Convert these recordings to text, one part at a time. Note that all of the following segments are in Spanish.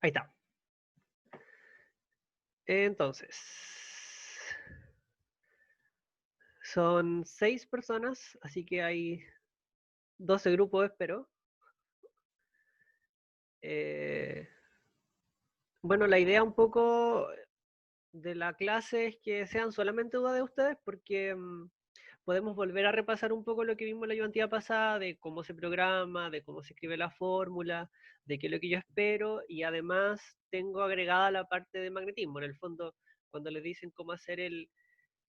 Ahí está. Entonces, son 6 personas, así que hay 12 grupos, espero. Bueno, la idea un poco de la clase es que sean solamente dudas de ustedes, porque podemos volver a repasar un poco lo que vimos la ayudantía pasada, de cómo se programa, de cómo se escribe la fórmula, de qué es lo que yo espero, y además tengo agregada la parte de magnetismo. En el fondo, cuando les dicen cómo hacer el,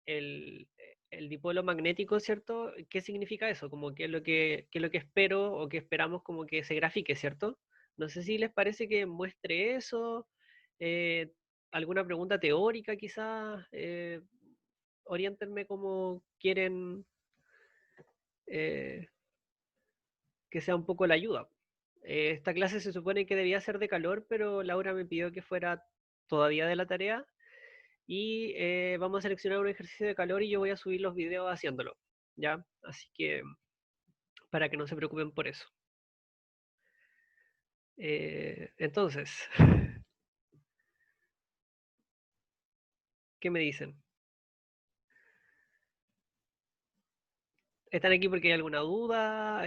el dipolo magnético, ¿cierto? ¿Qué significa eso? Como qué es lo que espero o que esperamos como que se grafique, ¿cierto? No sé si les parece que muestre eso, eh, alguna pregunta teórica quizás, oriéntenme como quieren eh, que sea un poco la ayuda. Esta clase se supone que debía ser de calor, pero Laura me pidió que fuera todavía de la tarea y vamos a seleccionar un ejercicio de calor y yo voy a subir los videos haciéndolo, ¿ya? Así que para que no se preocupen por eso. Entonces, ¿qué me dicen? ¿Están aquí porque hay alguna duda?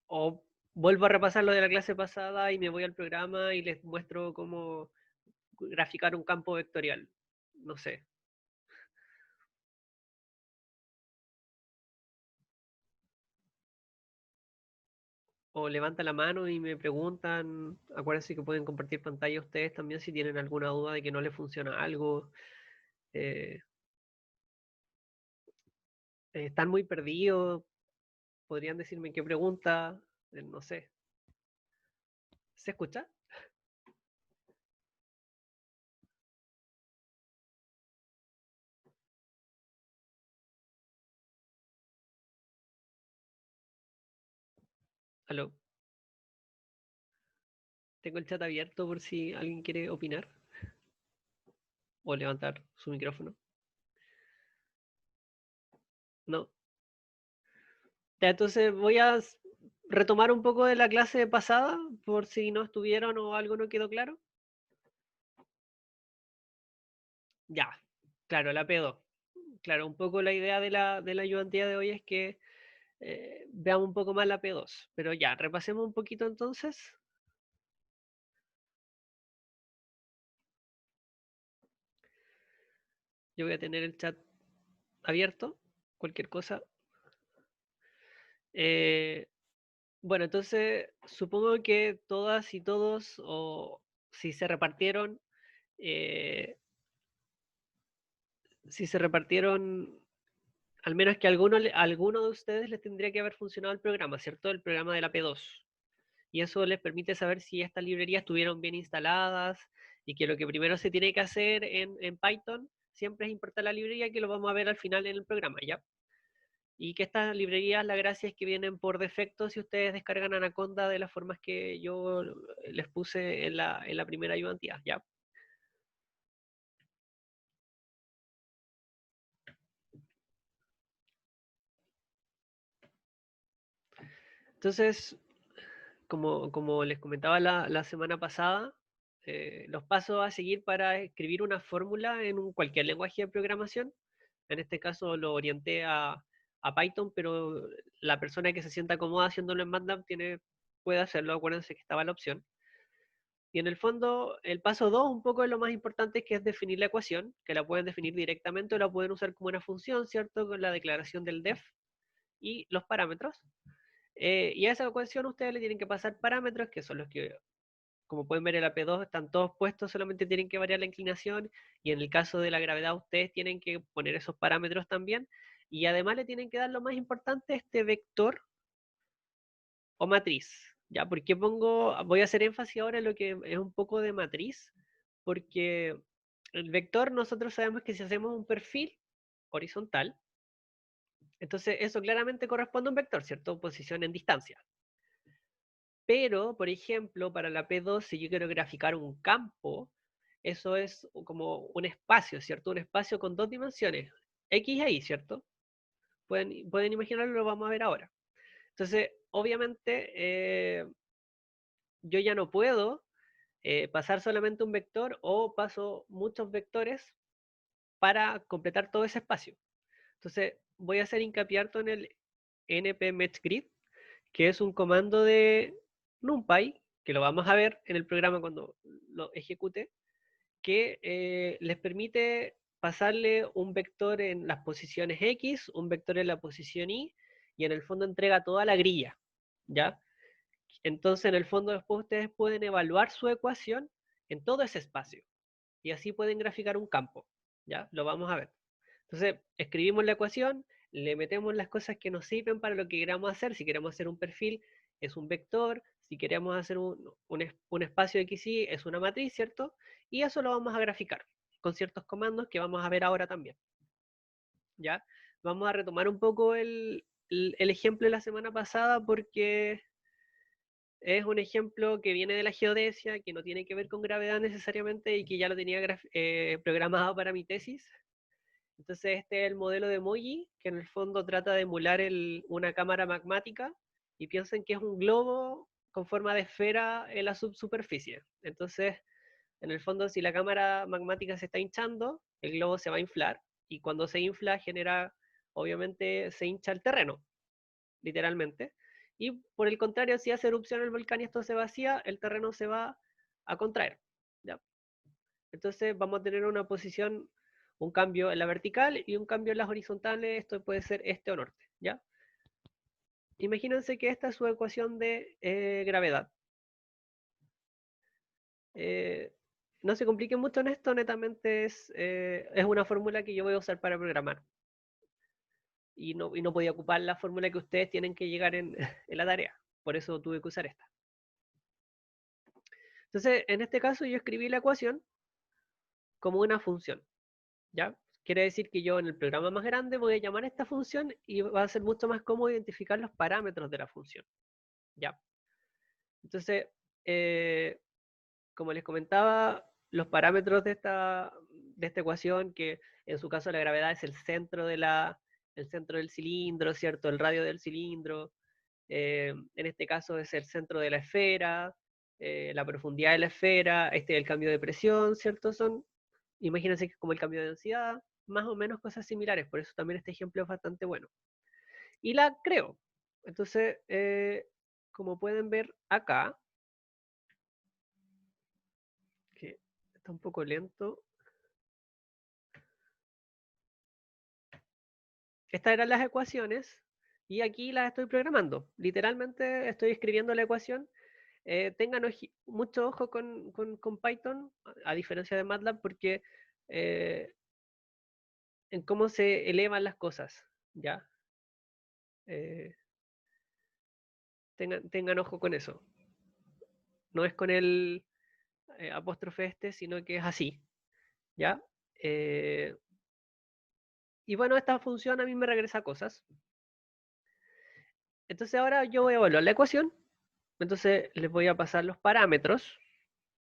¿O vuelvo a repasar lo de la clase pasada y me voy al programa y les muestro cómo graficar un campo vectorial? No sé. O levantan la mano y me preguntan. Acuérdense que pueden compartir pantalla ustedes también si tienen alguna duda de que no les funciona algo. Eh, Están muy perdidos, podrían decirme qué pregunta, no sé. ¿Se escucha? Aló, tengo el chat abierto por si alguien quiere opinar o levantar su micrófono. No. Ya, entonces voy a retomar un poco de la clase pasada por si no estuvieron o algo no quedó claro. Ya, claro, la P2. Claro, un poco la idea de la ayudantía de hoy es que veamos un poco más la P2. Pero ya, repasemos un poquito entonces. Yo voy a tener el chat abierto, cualquier cosa. Eh, bueno, entonces supongo que todas y todos, o si se repartieron, eh, si se repartieron, al menos que alguno de ustedes les tendría que haber funcionado el programa, ¿cierto? El programa de la P2. Y eso les permite saber si estas librerías estuvieron bien instaladas y que lo que primero se tiene que hacer en Python siempre es importar la librería, que lo vamos a ver al final en el programa, ¿ya? Y que estas librerías, la gracia es que vienen por defecto si ustedes descargan Anaconda de las formas que yo les puse en la primera ayudantía, ¿ya? Entonces, como les comentaba la semana pasada, los pasos a seguir para escribir una fórmula en cualquier lenguaje de programación. En este caso lo orienté a Python, pero la persona que se sienta cómoda haciéndolo en MATLAB puede hacerlo, acuérdense que estaba la opción. Y en el fondo, el paso 2 un poco es lo más importante, que es definir la ecuación, que la pueden definir directamente o la pueden usar como una función, ¿cierto? Con la declaración del def y los parámetros. Y a esa ecuación ustedes le tienen que pasar parámetros, que son los que, como pueden ver en la P2, están todos puestos, solamente tienen que variar la inclinación, y en el caso de la gravedad ustedes tienen que poner esos parámetros también, y además le tienen que dar lo más importante, este vector o matriz. ¿Ya? ¿Por qué voy a hacer énfasis ahora en lo que es un poco de matriz? Porque el vector nosotros sabemos que si hacemos un perfil horizontal, entonces eso claramente corresponde a un vector, ¿cierto? Posición en distancia. Pero, por ejemplo, para la P2, si yo quiero graficar un campo, eso es como un espacio, ¿cierto? Un espacio con dos dimensiones, X e Y, ¿cierto? Pueden imaginarlo, lo vamos a ver ahora. Entonces, obviamente, yo ya no puedo. pasar solamente un vector o paso muchos vectores para completar todo ese espacio. Entonces, voy a hacer hincapié harto en el npMeshGrid, que es un comando de NumPy, que lo vamos a ver en el programa cuando lo ejecute, que les permite pasarle un vector en las posiciones X, un vector en la posición Y, y en el fondo entrega toda la grilla, ¿ya? Entonces, en el fondo, después ustedes pueden evaluar su ecuación en todo ese espacio, y así pueden graficar un campo, ¿ya? Lo vamos a ver. Entonces, escribimos la ecuación, le metemos las cosas que nos sirven para lo que queramos hacer. Si queremos hacer un perfil, es un vector. Si queremos hacer un espacio XY, es una matriz, ¿cierto? Y eso lo vamos a graficar con ciertos comandos que vamos a ver ahora también, ¿ya? Vamos a retomar un poco el ejemplo de la semana pasada porque es un ejemplo que viene de la geodesia, que no tiene que ver con gravedad necesariamente y que ya lo tenía programado para mi tesis. Entonces este es el modelo de MOJI, que en el fondo trata de emular una cámara magmática, y piensen que es un globo con forma de esfera en la subsuperficie. Entonces, en el fondo, si la cámara magmática se está hinchando, el globo se va a inflar, y cuando se infla genera, obviamente, se hincha el terreno, literalmente. Y por el contrario, si hace erupción el volcán y esto se vacía, el terreno se va a contraer, ¿ya? Entonces vamos a tener una posición, un cambio en la vertical y un cambio en las horizontales. Esto puede ser este o norte, ¿ya? Imagínense que esta es su ecuación de gravedad. Eh, no se compliquen mucho en esto, netamente es una fórmula que yo voy a usar para programar. Y no podía ocupar la fórmula que ustedes tienen que llegar en la tarea. Por eso tuve que usar esta. Entonces, en este caso yo escribí la ecuación como una función, ¿ya? Quiere decir que yo en el programa más grande voy a llamar a esta función y va a ser mucho más cómodo identificar los parámetros de la función, ¿ya? Entonces, eh, como les comentaba, los parámetros de esta ecuación, que en su caso la gravedad es el centro del cilindro, ¿cierto? El radio del cilindro. En este caso es el centro de la esfera, la profundidad de la esfera, este es el cambio de presión, ¿cierto? Imagínense que es como el cambio de densidad, más o menos cosas similares, por eso también este ejemplo es bastante bueno. Y la creo. Entonces, como pueden ver acá, que está un poco lento, estas eran las ecuaciones y aquí las estoy programando. Literalmente estoy escribiendo la ecuación. Tengan mucho ojo con Python, a diferencia de MATLAB, porque eh, en cómo se elevan las cosas, ¿ya? Eh, tengan ojo con eso. No es con el apóstrofe este, sino que es así, ¿ya? Eh, y bueno, esta función a mí me regresa cosas. Entonces ahora yo voy a evaluar la ecuación. Entonces les voy a pasar los parámetros: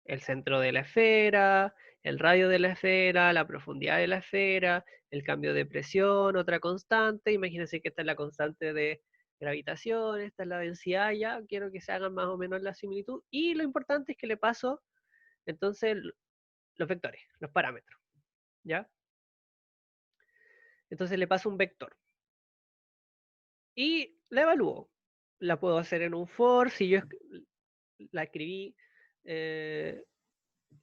el centro de la esfera, el radio de la esfera, la profundidad de la esfera, el cambio de presión, otra constante. Imagínense que esta es la constante de gravitación, esta es la densidad, ya quiero que se hagan más o menos la similitud. Y lo importante es que le paso entonces los vectores, los parámetros, ¿ya? Entonces le paso un vector y la evalúo. La puedo hacer en un for, si yo la escribí eh,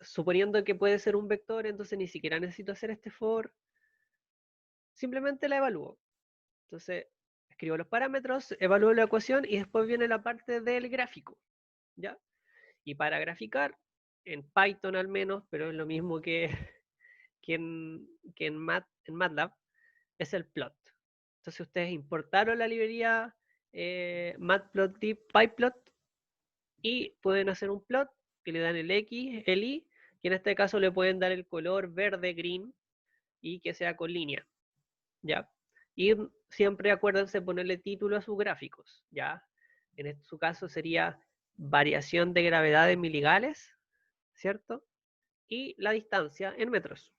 suponiendo que puede ser un vector, entonces ni siquiera necesito hacer este for, simplemente la evalúo. Entonces, escribo los parámetros, evalúo la ecuación y después viene la parte del gráfico, ¿ya? Y para graficar, en Python al menos, pero es lo mismo que en MATLAB, es el plot. Entonces ustedes importaron la librería matplotlib pyplot y pueden hacer un plot que le dan el X, el Y, y en este caso le pueden dar el color verde, green, y que sea con línea, ¿ya? Y siempre acuérdense ponerle título a sus gráficos, ¿ya? En su caso sería variación de gravedad en miligales, ¿cierto? Y la distancia en metros,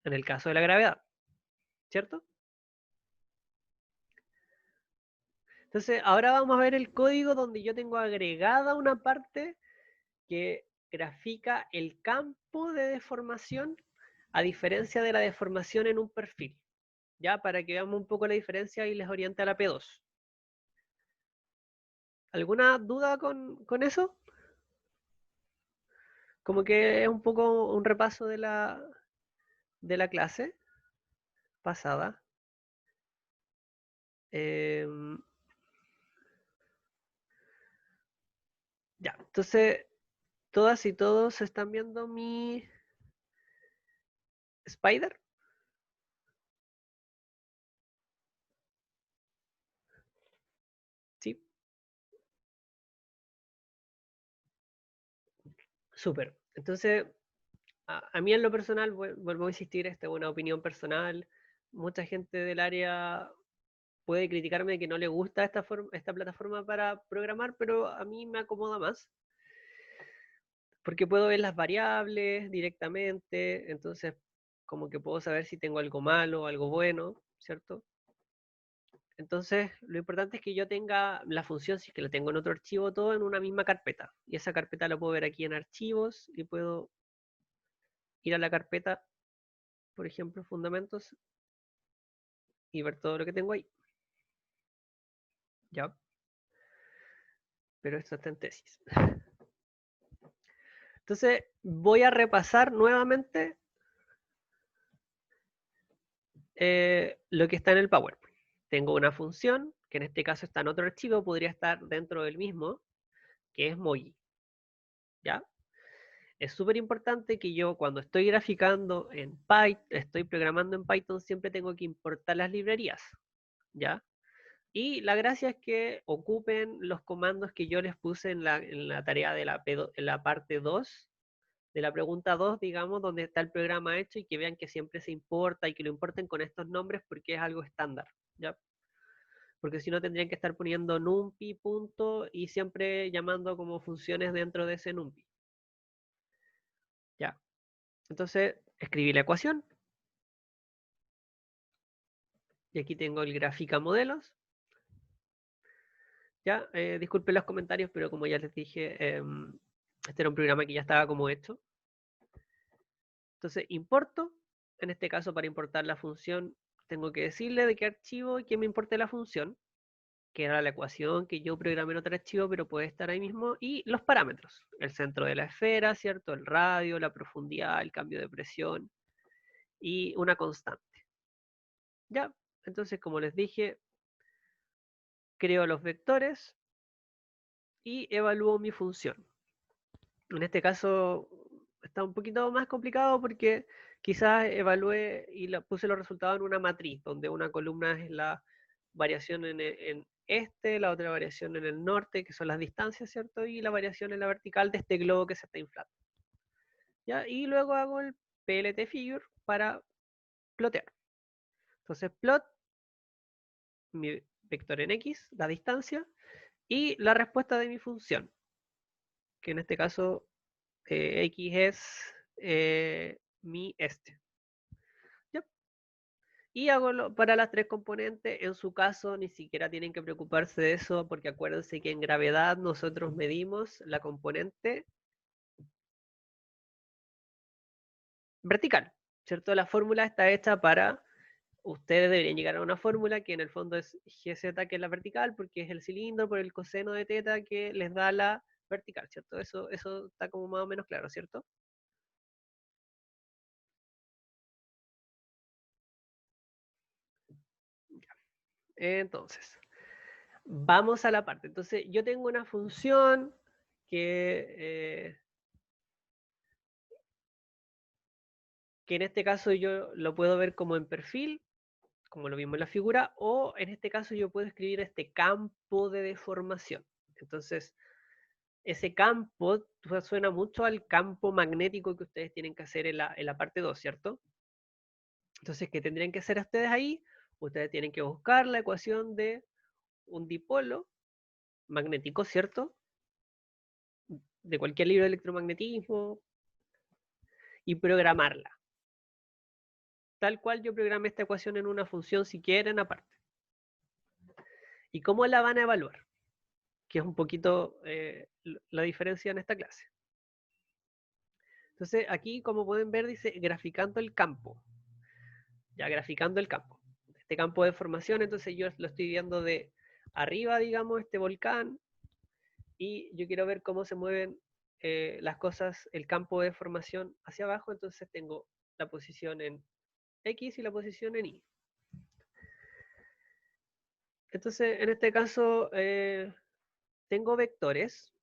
en el caso de la gravedad, ¿cierto? Entonces, ahora vamos a ver el código donde yo tengo agregada una parte que grafica el campo de deformación a diferencia de la deformación en un perfil. Ya, para que veamos un poco la diferencia y les oriente a la P2. ¿Alguna duda con eso? Como que es un poco un repaso de la clase pasada. Ya, entonces, todas y todos están viendo mi Spider. Sí, súper. Entonces, a mí en lo personal, vuelvo a insistir, esta es una opinión personal. Mucha gente del área puede criticarme de que no le gusta esta plataforma para programar, pero a mí me acomoda más. Porque puedo ver las variables directamente, entonces como que puedo saber si tengo algo malo o algo bueno, ¿cierto? Entonces, lo importante es que yo tenga la función, si es que la tengo en otro archivo, todo en una misma carpeta. Y esa carpeta la puedo ver aquí en archivos y puedo ir a la carpeta, por ejemplo, fundamentos, y ver todo lo que tengo ahí. Ya. Pero esto está en tesis. Entonces, voy a repasar nuevamente lo que está en el PowerPoint. Tengo una función, que en este caso está en otro archivo, podría estar dentro del mismo, que es Moji. ¿Ya? Es súper importante que yo cuando estoy graficando en Python, estoy programando en Python, siempre tengo que importar las librerías. ¿Ya? Y la gracia es que ocupen los comandos que yo les puse en la tarea de en la parte 2, de la pregunta 2, digamos, donde está el programa hecho y que vean que siempre se importa y que lo importen con estos nombres porque es algo estándar. ¿Ya? Porque si no tendrían que estar poniendo numpy, punto, y siempre llamando como funciones dentro de ese numpy. Ya. Entonces, escribí la ecuación. Y aquí tengo el gráfica modelos. Ya, disculpen los comentarios, pero como ya les dije, este era un programa que ya estaba como hecho. Entonces, importo. En este caso, para importar la función, tengo que decirle de qué archivo y que me importe la función, que era la ecuación que yo programé en otro archivo, pero puede estar ahí mismo, y los parámetros, el centro de la esfera, ¿cierto? El radio, la profundidad, el cambio de presión y una constante. Ya, entonces como les dije, creo los vectores y evalúo mi función. En este caso está un poquito más complicado porque quizás evalué y puse los resultados en una matriz, donde una columna es la variación en este, la otra variación en el norte, que son las distancias, ¿cierto? Y la variación en la vertical de este globo que se está inflando. ¿Ya? Y luego hago el PLT figure para plotear. Entonces plot mi vector en X, la distancia, y la respuesta de mi función, que en este caso X es mi este. ¿Ya? Y hago para las tres componentes, en su caso ni siquiera tienen que preocuparse de eso, porque acuérdense que en gravedad nosotros medimos la componente vertical, ¿cierto? La fórmula está hecha para, ustedes deberían llegar a una fórmula que en el fondo es GZ, que es la vertical, porque es el cilindro por el coseno de teta que les da la vertical, ¿cierto? Eso está como más o menos claro, ¿cierto? Entonces, vamos a la parte. Entonces, yo tengo una función que, que en este caso yo lo puedo ver como en perfil, como lo vimos en la figura, o en este caso yo puedo escribir este campo de deformación. Entonces, ese campo suena mucho al campo magnético que ustedes tienen que hacer en la parte 2, ¿cierto? Entonces, ¿qué tendrían que hacer ustedes ahí? Ustedes tienen que buscar la ecuación de un dipolo magnético, ¿cierto? De cualquier libro de electromagnetismo y programarla. Tal cual yo programé esta ecuación en una función, si quieren, aparte. ¿Y cómo la van a evaluar? Que es un poquito la diferencia en esta clase. Entonces aquí, como pueden ver, dice graficando el campo. Ya, graficando el campo. Este campo de formación, entonces yo lo estoy viendo de arriba, digamos, este volcán, y yo quiero ver cómo se mueven las cosas, el campo de formación hacia abajo, entonces tengo la posición en X y la posición en Y. Entonces, en este caso, tengo vectores.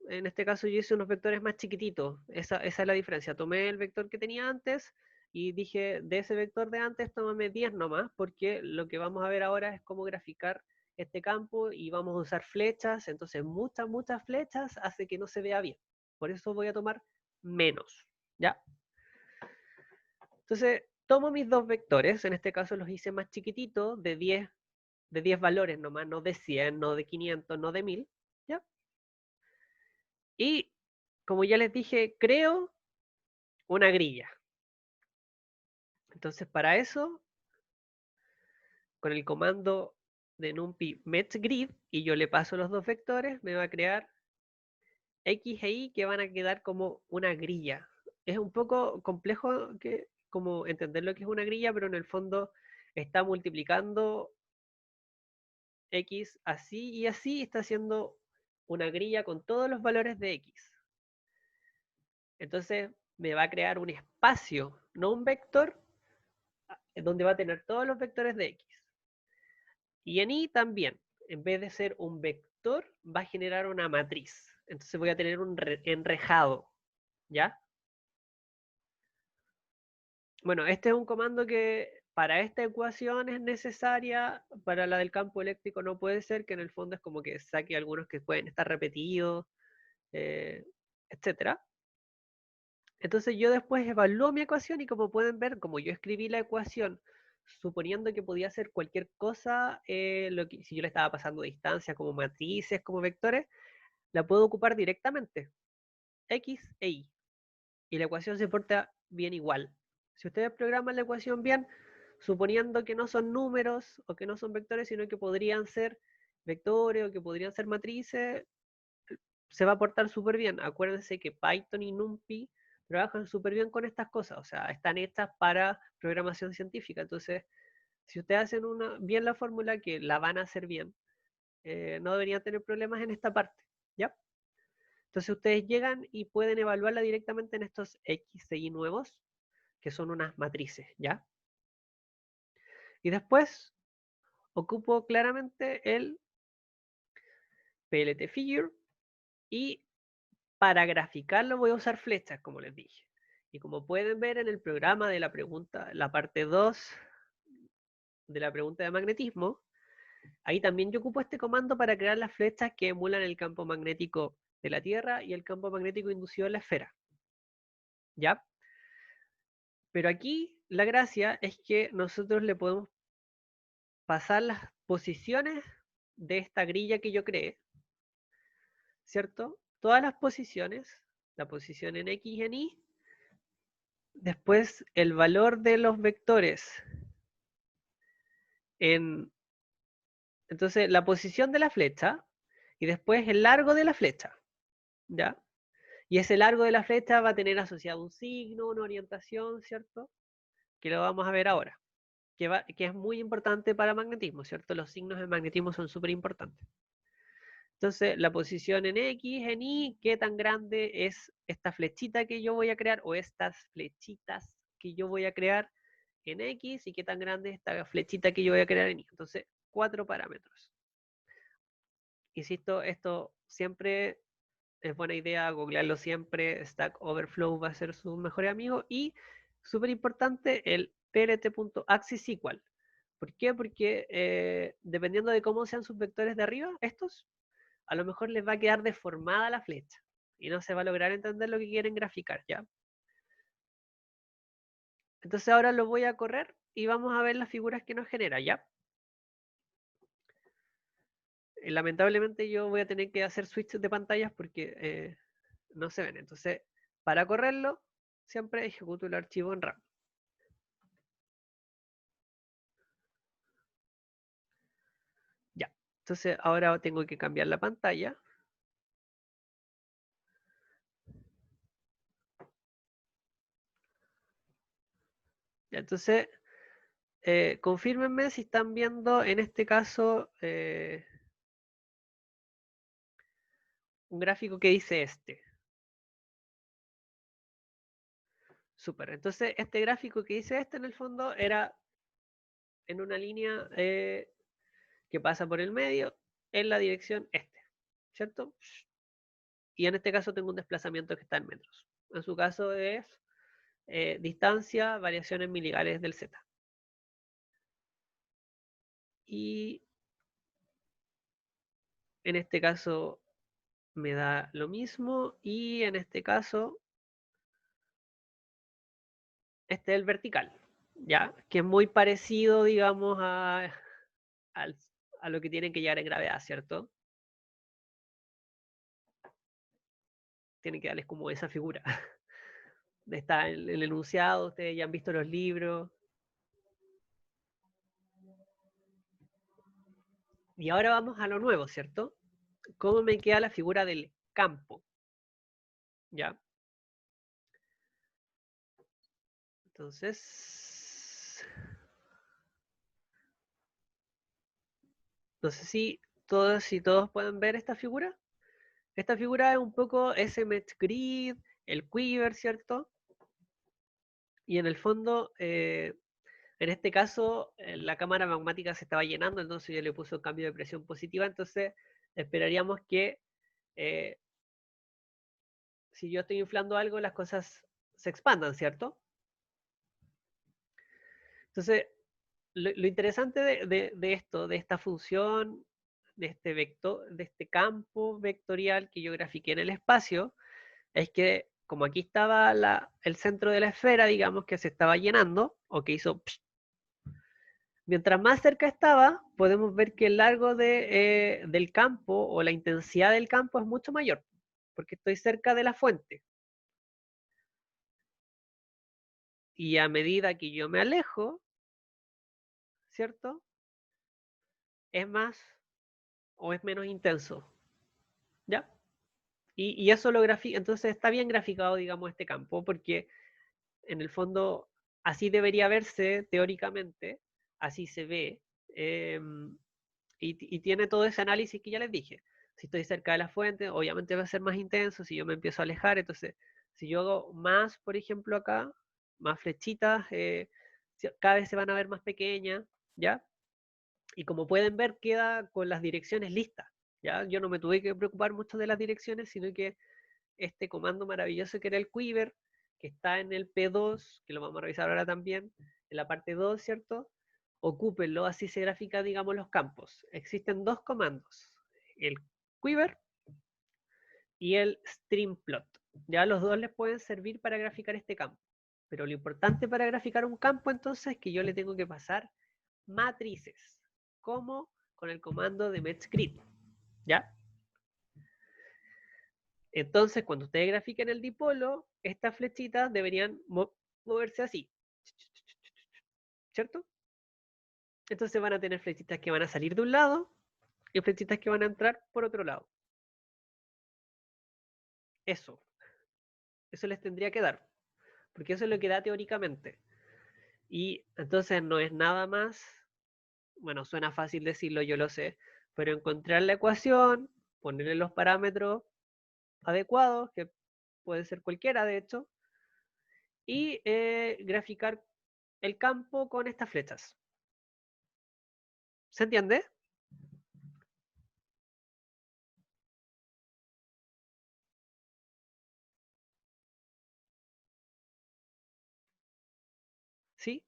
En este caso yo hice unos vectores más chiquititos. Esa es la diferencia. Tomé el vector que tenía antes y dije, de ese vector de antes, tómame 10 nomás, porque lo que vamos a ver ahora es cómo graficar este campo y vamos a usar flechas. Entonces, muchas flechas hace que no se vea bien. Por eso voy a tomar menos. ¿Ya? Entonces, tomo mis dos vectores. En este caso los hice más chiquititos, de 10 valores nomás, no de 100, no de 500, no de 1000. ¿Ya? Y como ya les dije, creo una grilla. Entonces, para eso, con el comando de numpy metsgrid, y yo le paso los dos vectores, me va a crear X e Y que van a quedar como una grilla. Es un poco complejo que, como entender lo que es una grilla, pero en el fondo está multiplicando X así y así, está haciendo una grilla con todos los valores de X. Entonces me va a crear un espacio, no un vector, donde va a tener todos los vectores de X. Y en Y también, en vez de ser un vector, va a generar una matriz. Entonces voy a tener un enrejado, ¿ya? Bueno, este es un comando que para esta ecuación es necesaria, para la del campo eléctrico no puede ser, que en el fondo es como que saque algunos que pueden estar repetidos, eh, etcétera. Entonces yo después evalúo mi ecuación y como pueden ver, como yo escribí la ecuación suponiendo que podía ser cualquier cosa, si yo le estaba pasando distancias como matrices, como vectores, la puedo ocupar directamente, X e Y, y la ecuación se porta bien igual. Si ustedes programan la ecuación bien, suponiendo que no son números o que no son vectores, sino que podrían ser vectores o que podrían ser matrices, se va a portar súper bien. Acuérdense que Python y NumPy trabajan súper bien con estas cosas, o sea, están hechas para programación científica. Entonces, si ustedes hacen bien la fórmula, que la van a hacer bien, no deberían tener problemas en esta parte, ¿ya? Entonces ustedes llegan y pueden evaluarla directamente en estos X e Y nuevos, que son unas matrices, ¿ya? Y después ocupo claramente el PLT figure y para graficarlo voy a usar flechas, como les dije. Y como pueden ver en el programa de la pregunta, la parte 2 de la pregunta de magnetismo, ahí también yo ocupo este comando para crear las flechas que emulan el campo magnético de la Tierra y el campo magnético inducido en la esfera. ¿Ya? Pero aquí la gracia es que nosotros le podemos pasar las posiciones de esta grilla que yo creé, ¿cierto? Todas las posiciones, la posición en X y en Y, después el valor de los vectores en, entonces la posición de la flecha y después el largo de la flecha, ¿ya? Y ese largo de la flecha va a tener asociado un signo, una orientación, ¿cierto? Que lo vamos a ver ahora, que es muy importante para magnetismo, ¿cierto? Los signos de magnetismo son súper importantes. Entonces, la posición en X, en Y, qué tan grande es esta flechita que yo voy a crear o estas flechitas que yo voy a crear en X y qué tan grande es esta flechita que yo voy a crear en Y. Entonces, 4 parámetros. Insisto, esto siempre es buena idea, googlearlo siempre. Stack Overflow va a ser su mejor amigo. Y, súper importante, el plt.axis equal. ¿Por qué? Porque dependiendo de cómo sean sus vectores de arriba, estos, a lo mejor les va a quedar deformada la flecha y no se va a lograr entender lo que quieren graficar, ¿ya? Entonces ahora lo voy a correr y vamos a ver las figuras que nos genera, ¿ya? Lamentablemente yo voy a tener que hacer switch de pantallas porque no se ven. Entonces, para correrlo, siempre ejecuto el archivo en RAM. Ya. Entonces ahora tengo que cambiar la pantalla. Ya, entonces, confírmenme si están viendo en este caso un gráfico que dice este. Súper. Entonces, este gráfico que dice este en el fondo era en una línea que pasa por el medio en la dirección este, ¿cierto? Y en este caso tengo un desplazamiento que está en metros. En su caso es distancia, variación en miligales del z. Y en este caso me da lo mismo. Y en este caso, este es el vertical, ¿ya? Que es muy parecido, digamos, a lo que tienen que llegar en gravedad, ¿cierto? Tienen que darles como esa figura. Está en el enunciado, ustedes ya han visto los libros. Y ahora vamos a lo nuevo, ¿cierto? ¿Cómo me queda la figura del campo? ¿Ya? Entonces, no sé si todos pueden ver esta figura. Esta figura es un poco ese Grid, el Quiver, ¿cierto? Y en el fondo, en este caso, la cámara magmática se estaba llenando, entonces yo le puse un cambio de presión positiva, entonces esperaríamos que si yo estoy inflando algo, las cosas se expandan, ¿cierto? Entonces, lo interesante de esto, de esta función, de este vector, de este campo vectorial que yo grafiqué en el espacio, es que como aquí estaba el centro de la esfera, digamos, que se estaba llenando, o que hizo psh, mientras más cerca estaba, podemos ver que el largo del campo o la intensidad del campo es mucho mayor, porque estoy cerca de la fuente. Y a medida que yo me alejo, ¿cierto? Es más o es menos intenso, ¿ya? Y eso lo grafica, entonces está bien graficado, digamos, este campo, porque en el fondo así debería verse teóricamente, así se ve, eh, y tiene todo ese análisis que ya les dije. Si estoy cerca de la fuente, obviamente va a ser más intenso, si yo me empiezo a alejar, entonces, si yo hago más, por ejemplo, acá, más flechitas, cada vez se van a ver más pequeñas, ¿ya? Y como pueden ver, queda con las direcciones listas, ¿ya? Yo no me tuve que preocupar mucho de las direcciones, sino que este comando maravilloso que era el Quiver, que está en el P2, que lo vamos a revisar ahora también, en la parte 2, ¿cierto? Ocúpenlo, así se grafica, digamos, los campos. Existen dos comandos, el Quiver y el Streamplot. Ya los dos les pueden servir para graficar este campo. Pero lo importante para graficar un campo, entonces, es que yo le tengo que pasar matrices, como con el comando de MetsGrid, ¿ya? Entonces, cuando ustedes grafiquen el dipolo, estas flechitas deberían moverse así, ¿cierto? Entonces van a tener flechitas que van a salir de un lado y flechitas que van a entrar por otro lado. Eso, eso les tendría que dar, porque eso es lo que da teóricamente. Y entonces no es nada más, bueno, suena fácil decirlo, yo lo sé, pero encontrar la ecuación, ponerle los parámetros adecuados, que puede ser cualquiera de hecho, y graficar el campo con estas flechas. ¿Se entiende? ¿Sí?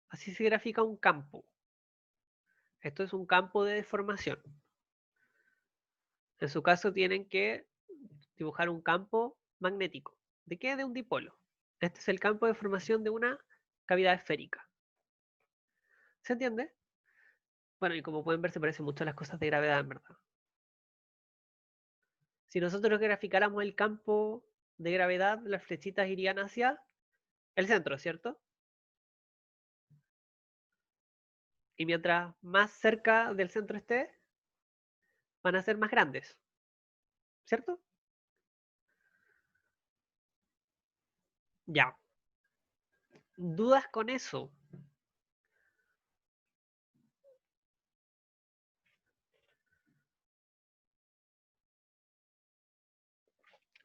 Así se grafica un campo. Esto es un campo de deformación. En su caso tienen que dibujar un campo magnético. ¿De qué? De un dipolo. Este es el campo de formación de una cavidad esférica. ¿Se entiende? Bueno, y como pueden ver, se parecen mucho a las cosas de gravedad, en verdad. Si nosotros graficáramos el campo de gravedad, las flechitas irían hacia el centro, ¿cierto? Y mientras más cerca del centro esté, van a ser más grandes, ¿cierto? Ya. ¿Dudas con eso?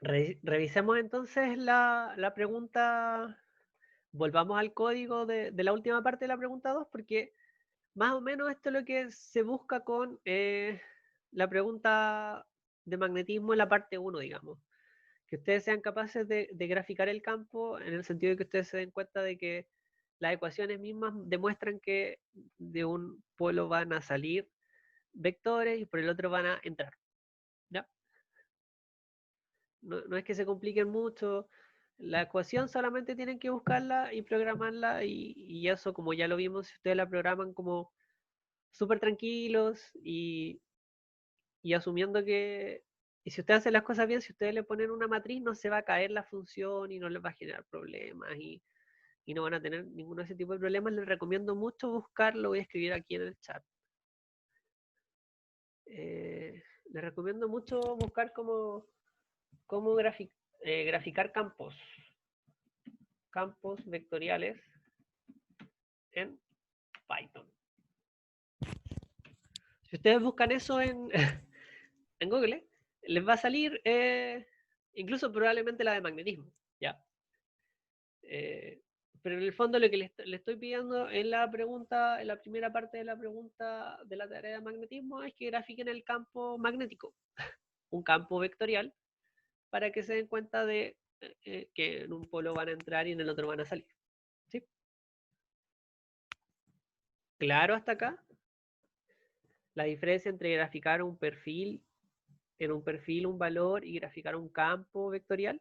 Revisemos entonces la pregunta, volvamos al código de la última parte de la pregunta 2, porque más o menos esto es lo que se busca con la pregunta de magnetismo en la parte 1, digamos. Que ustedes sean capaces de graficar el campo en el sentido de que ustedes se den cuenta de que las ecuaciones mismas demuestran que de un polo van a salir vectores y por el otro van a entrar. ¿Ya? No es que se compliquen mucho. La ecuación solamente tienen que buscarla y programarla y eso, como ya lo vimos, si ustedes la programan como súper tranquilos y asumiendo que, y si ustedes hacen las cosas bien, si ustedes le ponen una matriz, no se va a caer la función y no les va a generar problemas y no van a tener ninguno de ese tipo de problemas. Les recomiendo mucho buscarlo, voy a escribir aquí en el chat. Les recomiendo mucho buscar cómo graficar campos vectoriales en Python. Si ustedes buscan eso en Google, les va a salir incluso probablemente la de magnetismo, ¿ya? Pero en el fondo lo que le estoy pidiendo en la pregunta, en la primera parte de la pregunta de la tarea de magnetismo es que grafiquen el campo magnético, un campo vectorial, para que se den cuenta de que en un polo van a entrar y en el otro van a salir. ¿Sí? Claro hasta acá la diferencia entre graficar un perfil, en un perfil un valor y graficar un campo vectorial.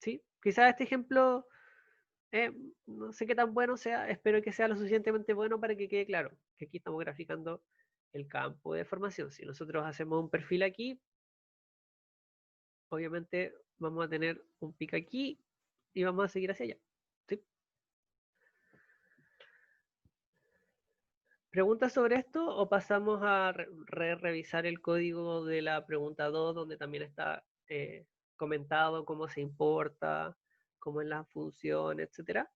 ¿Sí? Quizás este ejemplo no sé qué tan bueno sea, espero que sea lo suficientemente bueno para que quede claro que aquí estamos graficando el campo de formación. Si nosotros hacemos un perfil aquí, obviamente vamos a tener un pico aquí y vamos a seguir hacia allá. ¿Sí? ¿Preguntas sobre esto o pasamos a revisar el código de la pregunta 2 donde también está comentado cómo se importa, cómo es la función, etcétera?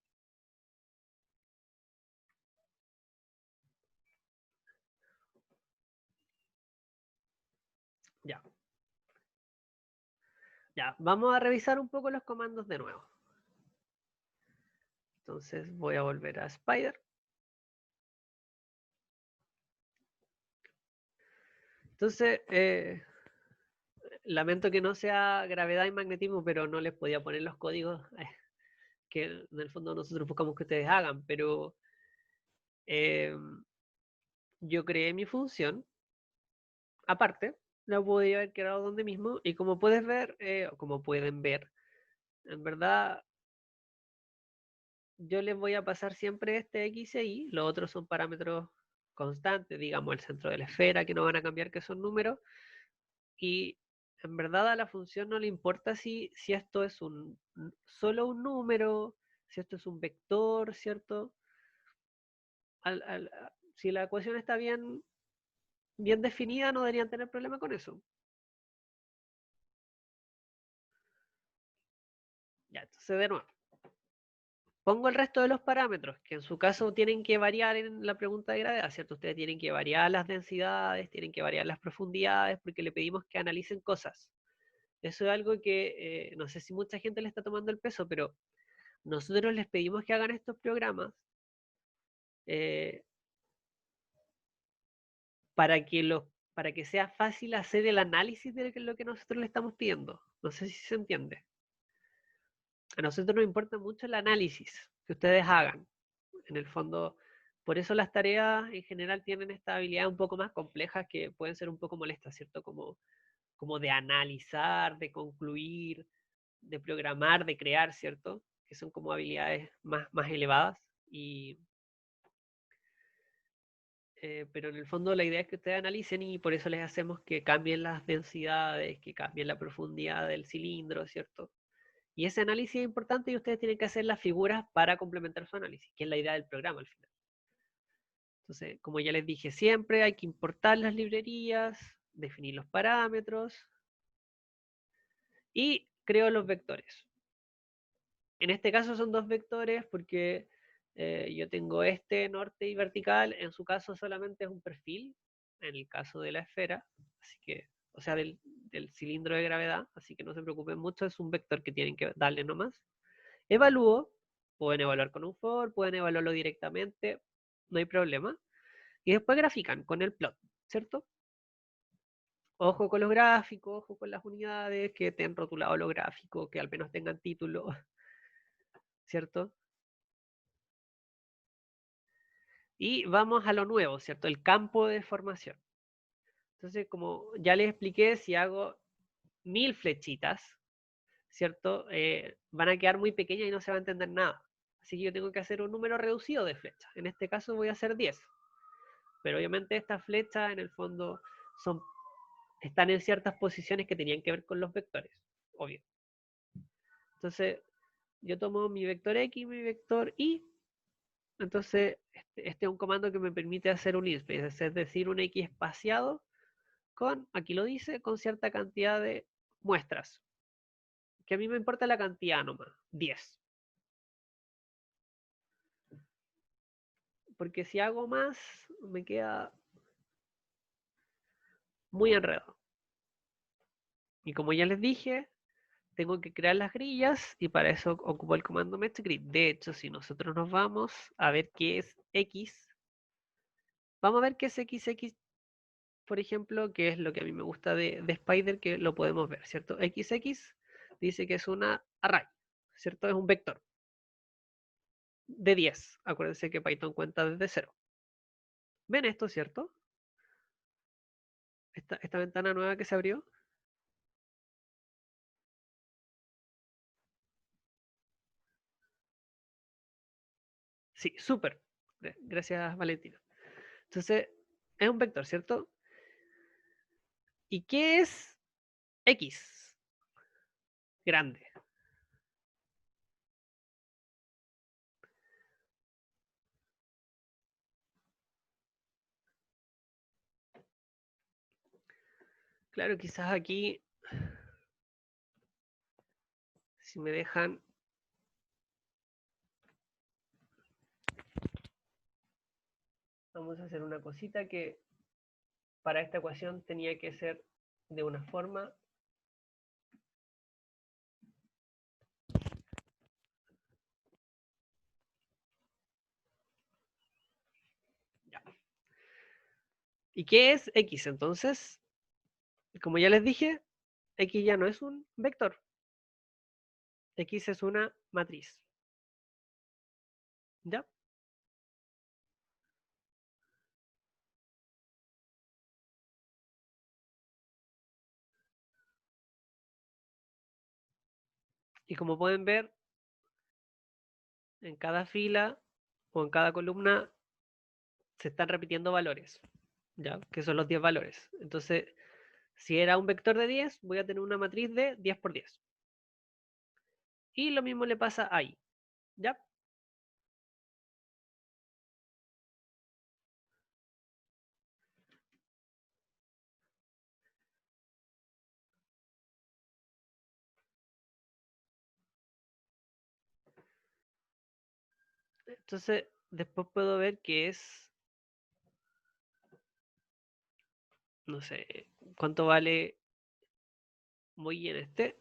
Ya. Ya, vamos a revisar un poco los comandos de nuevo. Entonces voy a volver a Spider. Entonces, lamento que no sea gravedad y magnetismo, pero no les podía poner los códigos que en el fondo nosotros buscamos que ustedes hagan, pero eh, yo creé mi función, aparte, la podía haber creado donde mismo, y como puedes ver, o como pueden ver, en verdad, yo les voy a pasar siempre este X e Y, los otros son parámetros constantes, digamos el centro de la esfera, que no van a cambiar, que son números, y en verdad a la función no le importa si esto es solo un número, si esto es un vector, ¿cierto? Si la ecuación está bien definida, no deberían tener problema con eso. Ya, entonces de nuevo. Pongo el resto de los parámetros, que en su caso tienen que variar en la pregunta de gravedad, ¿cierto? Ustedes tienen que variar las densidades, tienen que variar las profundidades, porque le pedimos que analicen cosas. Eso es algo que no sé si mucha gente le está tomando el peso, pero nosotros les pedimos que hagan estos programas eh, para para que sea fácil hacer el análisis de lo que nosotros le estamos pidiendo. No sé si se entiende. A nosotros nos importa mucho el análisis que ustedes hagan. En el fondo, por eso las tareas en general tienen esta habilidad un poco más complejas que pueden ser un poco molestas, ¿cierto? Como de analizar, de concluir, de programar, de crear, ¿cierto? Que son como habilidades más elevadas. Pero en el fondo la idea es que ustedes analicen y por eso les hacemos que cambien las densidades, que cambien la profundidad del cilindro, ¿cierto? Y ese análisis es importante y ustedes tienen que hacer las figuras para complementar su análisis, que es la idea del programa al final. Entonces, como ya les dije siempre, hay que importar las librerías, definir los parámetros y creo los vectores. En este caso son dos vectores porque yo tengo este norte y vertical, en su caso solamente es un perfil, en el caso de la esfera, así que, o sea, del cilindro de gravedad, así que no se preocupen mucho, es un vector que tienen que darle nomás. Evalúo, pueden evaluar con un for, pueden evaluarlo directamente, no hay problema. Y después grafican con el plot, ¿cierto? Ojo con los gráficos, ojo con las unidades, que estén rotulados los gráficos, que al menos tengan título, ¿cierto? Y vamos a lo nuevo, ¿cierto? El campo de formación. Entonces, como ya les expliqué, si hago 1000 flechitas, ¿cierto? Van a quedar muy pequeñas y no se va a entender nada. Así que yo tengo que hacer un número reducido de flechas. En este caso voy a hacer 10. Pero obviamente estas flechas en el fondo están en ciertas posiciones que tenían que ver con los vectores, obvio. Entonces, yo tomo mi vector X, mi vector Y. Entonces, este es un comando que me permite hacer un linspace, es decir, un X espaciado con, aquí lo dice, con cierta cantidad de muestras. Que a mí me importa la cantidad nomás, 10. Porque si hago más, me queda muy enredado. Y como ya les dije, tengo que crear las grillas y para eso ocupo el comando MeshGrid. De hecho, si nosotros nos vamos a ver qué es X, vamos a ver qué es XX, por ejemplo, que es lo que a mí me gusta de Spider, que lo podemos ver, ¿cierto? XX dice que es una array, ¿cierto? Es un vector de 10. Acuérdense que Python cuenta desde 0. ¿Ven esto, cierto? Esta ventana nueva que se abrió. Sí, súper. Gracias, Valentina. Entonces, es un vector, ¿cierto? ¿Y qué es X? Grande. Claro, quizás aquí, si me dejan, vamos a hacer una cosita que para esta ecuación tenía que ser de una forma. Ya. ¿Y qué es X entonces? Como ya les dije, X ya no es un vector. X es una matriz. ¿Ya? Y como pueden ver, en cada fila o en cada columna se están repitiendo valores, ¿ya? Que son los 10 valores. Entonces, si era un vector de 10, voy a tener una matriz de 10 por 10. Y lo mismo le pasa ahí, ¿ya? Entonces, después puedo ver que es, no sé, cuánto vale muy bien este.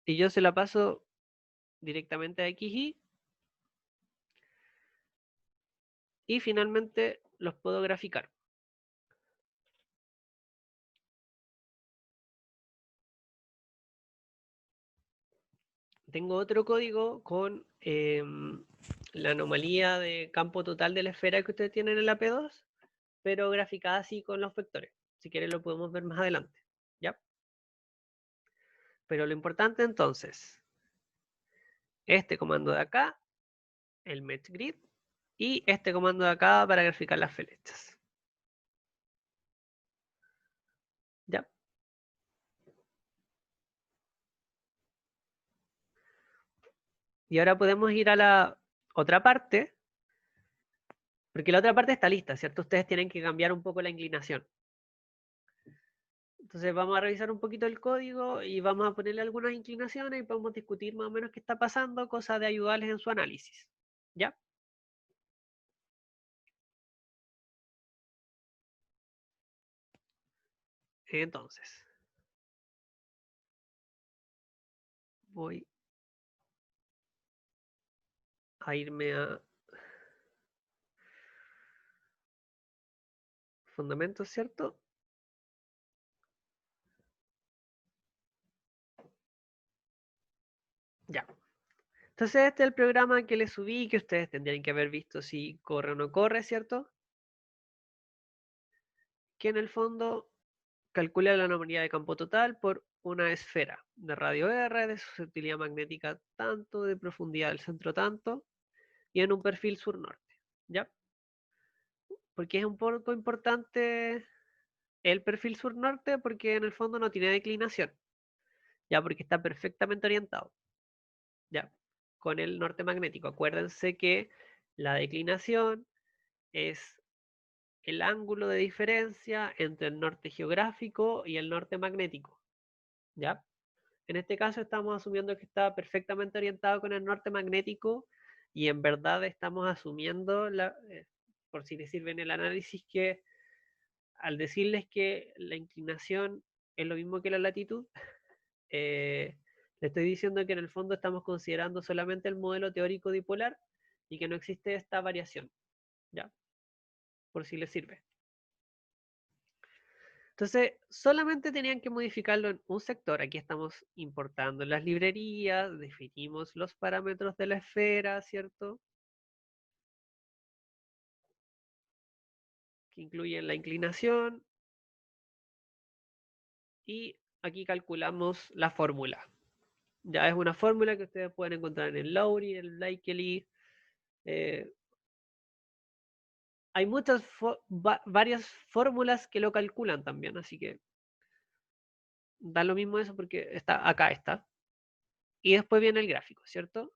Y yo se la paso directamente a XY y finalmente los puedo graficar. Tengo otro código con la anomalía de campo total de la esfera que ustedes tienen en la P2, pero graficada así con los vectores. Si quieren lo podemos ver más adelante, ¿ya? Pero lo importante entonces, este comando de acá, el MeshGrid, y este comando de acá para graficar las flechas. ¿Ya? Y ahora podemos ir a la otra parte, Porque la otra parte está lista, ¿cierto? Ustedes tienen que cambiar un poco la inclinación. Entonces vamos a revisar un poquito el código y vamos a ponerle algunas inclinaciones y podemos discutir más o menos qué está pasando, cosa de ayudarles en su análisis. ¿Ya? Entonces, voy a irme a fundamentos, ¿cierto? Ya. Entonces este es el programa que les subí que ustedes tendrían que haber visto si corre o no corre, ¿cierto? Que en el fondo calcula la anomalía de campo total por una esfera de radio R, de susceptibilidad magnética tanto, de profundidad del centro tanto, y en un perfil sur-norte, ¿ya? Porque es un poco importante el perfil sur-norte porque en el fondo no tiene declinación, ¿ya? Porque está perfectamente orientado, ¿ya? Con el norte magnético. Acuérdense que la declinación es el ángulo de diferencia entre el norte geográfico y el norte magnético, ¿ya? En este caso estamos asumiendo que está perfectamente orientado con el norte magnético y en verdad estamos asumiendo, por si les sirve en el análisis, que al decirles que la inclinación es lo mismo que la latitud, le estoy diciendo que en el fondo estamos considerando solamente el modelo teórico dipolar y que no existe esta variación, ¿ya? Por si les sirve. Entonces, solamente tenían que modificarlo en un sector. Aquí estamos importando las librerías, definimos los parámetros de la esfera, ¿cierto? Que incluyen la inclinación. Y aquí calculamos la fórmula. Ya es una fórmula que ustedes pueden encontrar en el Lowry, en el Blakely. eh, Hay varias fórmulas que lo calculan también, así que da lo mismo eso porque está acá está. Y después viene el gráfico, ¿cierto?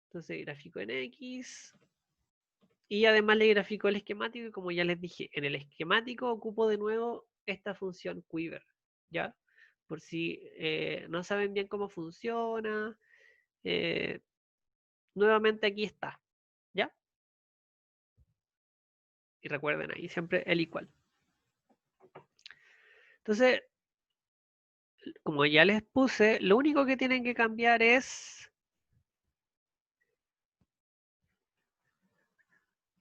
Entonces, gráfico en X. Y además le grafico el esquemático y como ya les dije, en el esquemático ocupo de nuevo esta función quiver, ¿ya? Por si no saben bien cómo funciona, eh, nuevamente aquí está, ¿ya? Y recuerden ahí siempre el igual. Entonces, como ya les puse, lo único que tienen que cambiar es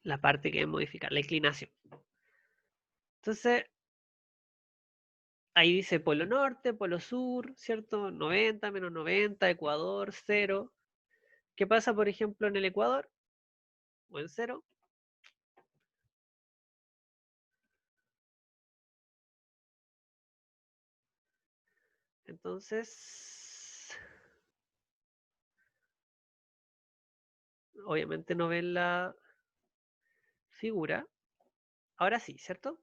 la parte que es modificar, la inclinación. Entonces, ahí dice polo norte, polo sur, ¿cierto? 90, menos 90, Ecuador, 0. ¿Qué pasa, por ejemplo, en el Ecuador? O en 0. Entonces, obviamente no ven la figura. Ahora sí, ¿cierto?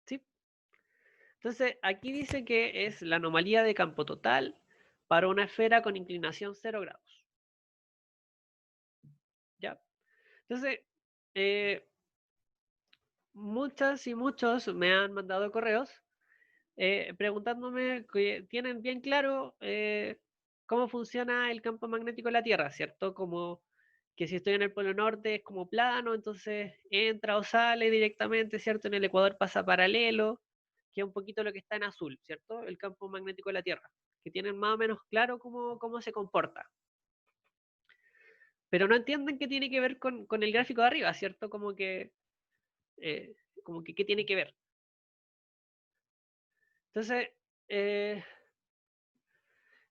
Sí. Entonces, aquí dice que es la anomalía de campo total para una esfera con inclinación 0 grados. ¿Ya? Entonces, eh, muchas y muchos me han mandado correos preguntándome que tienen bien claro cómo funciona el campo magnético de la Tierra, ¿cierto? Como que si estoy en el Polo Norte es como plano, entonces entra o sale directamente, ¿cierto? En el Ecuador pasa paralelo, que es un poquito lo que está en azul, ¿cierto? El campo magnético de la Tierra, que tienen más o menos claro cómo se comporta. Pero no entienden qué tiene que ver con el gráfico de arriba, ¿cierto? Eh, como que qué tiene que ver. Entonces, eh,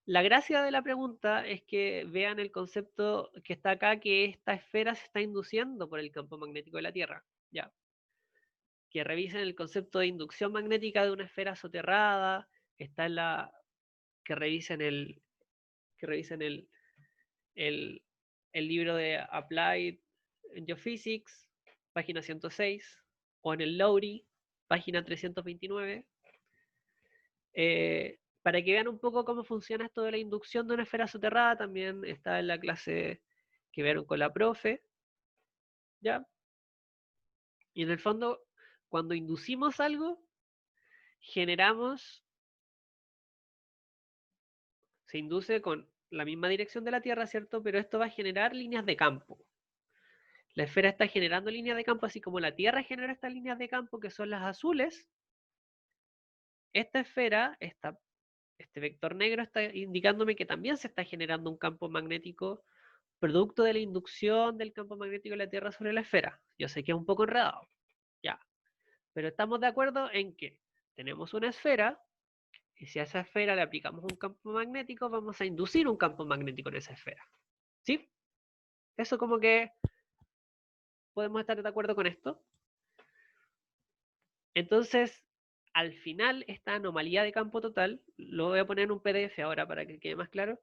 la gracia de la pregunta es que vean el concepto que está acá, que esta esfera se está induciendo por el campo magnético de la Tierra. Ya. Que revisen el concepto de inducción magnética de una esfera soterrada. Está en la. Que revisen el. Que revisen el, el libro de Applied Geophysics página 106, o en el Lowry, página 329, para que vean un poco cómo funciona esto de la inducción de una esfera soterrada. También está en la clase que vieron con la profe, ¿ya? Y en el fondo, cuando inducimos algo, generamos, se induce con la misma dirección de la Tierra, ¿cierto? Pero esto va a generar líneas de campo. La esfera está generando líneas de campo, así como la Tierra genera estas líneas de campo, que son las azules. Esta esfera, este vector negro, está indicándome que también se está generando un campo magnético producto de la inducción del campo magnético de la Tierra sobre la esfera. Yo sé que es un poco enredado, ya, pero estamos de acuerdo en que tenemos una esfera y si a esa esfera le aplicamos un campo magnético, vamos a inducir un campo magnético en esa esfera. ¿Sí? Eso como que podemos estar de acuerdo con esto. Entonces, al final, esta anomalía de campo total, lo voy a poner en un PDF ahora para que quede más claro,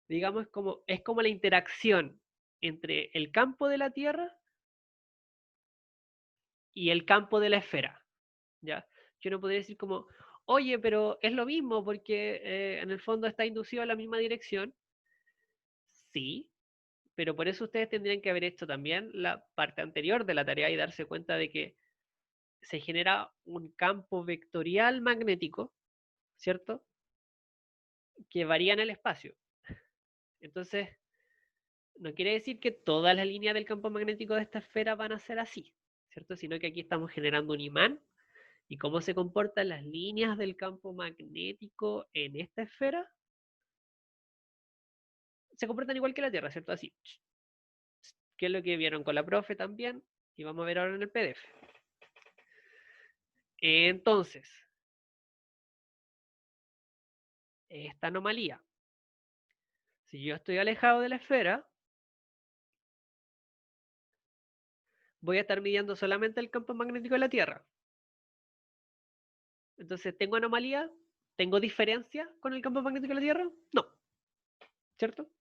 digamos, es como la interacción entre el campo de la Tierra y el campo de la esfera, ¿ya? Yo no podría decir como, oye, pero es lo mismo porque en el fondo está inducido a la misma dirección. Sí, pero por eso ustedes tendrían que haber hecho también la parte anterior de la tarea y darse cuenta de que se genera un campo vectorial magnético, ¿cierto? Que varía en el espacio. Entonces, no quiere decir que todas las líneas del campo magnético de esta esfera van a ser así, ¿cierto? Sino que aquí estamos generando un imán y cómo se comportan las líneas del campo magnético en esta esfera se comportan igual que la Tierra, ¿cierto? Así, que es lo que vieron con la profe también y vamos a ver ahora en el PDF. Entonces, esta anomalía, si yo estoy alejado de la esfera, voy a estar midiendo solamente el campo magnético de la Tierra. Entonces, ¿tengo anomalía? ¿Tengo diferencia con el campo magnético de la Tierra? No, ¿cierto?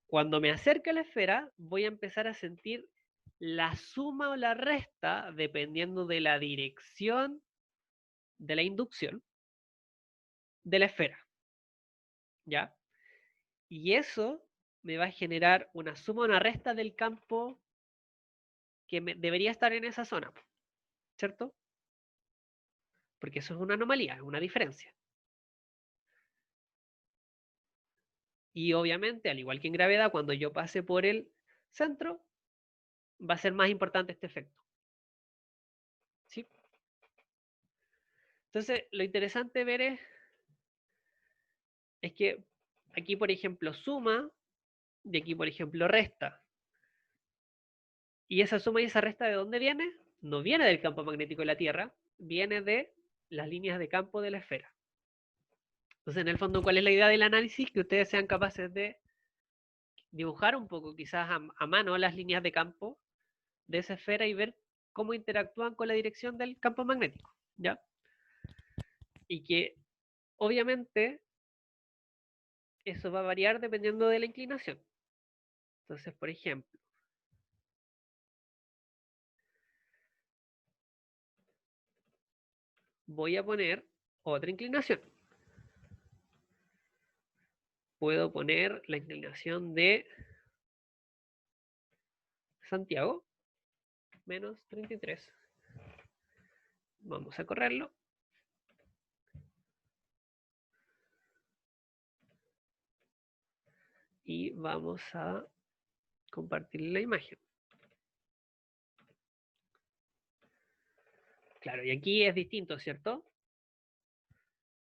Cuando me acerque a la esfera, voy a empezar a sentir la suma o la resta dependiendo de la dirección de la inducción de la esfera, ¿ya? Y eso me va a generar una suma o una resta del campo que debería estar en esa zona, ¿cierto? Porque eso es una anomalía, es una diferencia. Y obviamente, al igual que en gravedad, cuando yo pase por el centro, va a ser más importante este efecto, ¿sí? Entonces, lo interesante ver es que aquí, por ejemplo, suma, y aquí, por ejemplo, resta. ¿Y esa suma y esa resta de dónde viene? No viene del campo magnético de la Tierra, viene de las líneas de campo de la esfera. Entonces, en el fondo, ¿cuál es la idea del análisis? Que ustedes sean capaces de dibujar un poco, quizás a mano, las líneas de campo de esa esfera y ver cómo interactúan con la dirección del campo magnético, ¿ya? Y que, obviamente, eso va a variar dependiendo de la inclinación. Entonces, por ejemplo, voy a poner otra inclinación. Puedo poner la inclinación de Santiago, menos 33. Vamos a correrlo. Y vamos a compartir la imagen. Claro, y aquí es distinto, ¿cierto?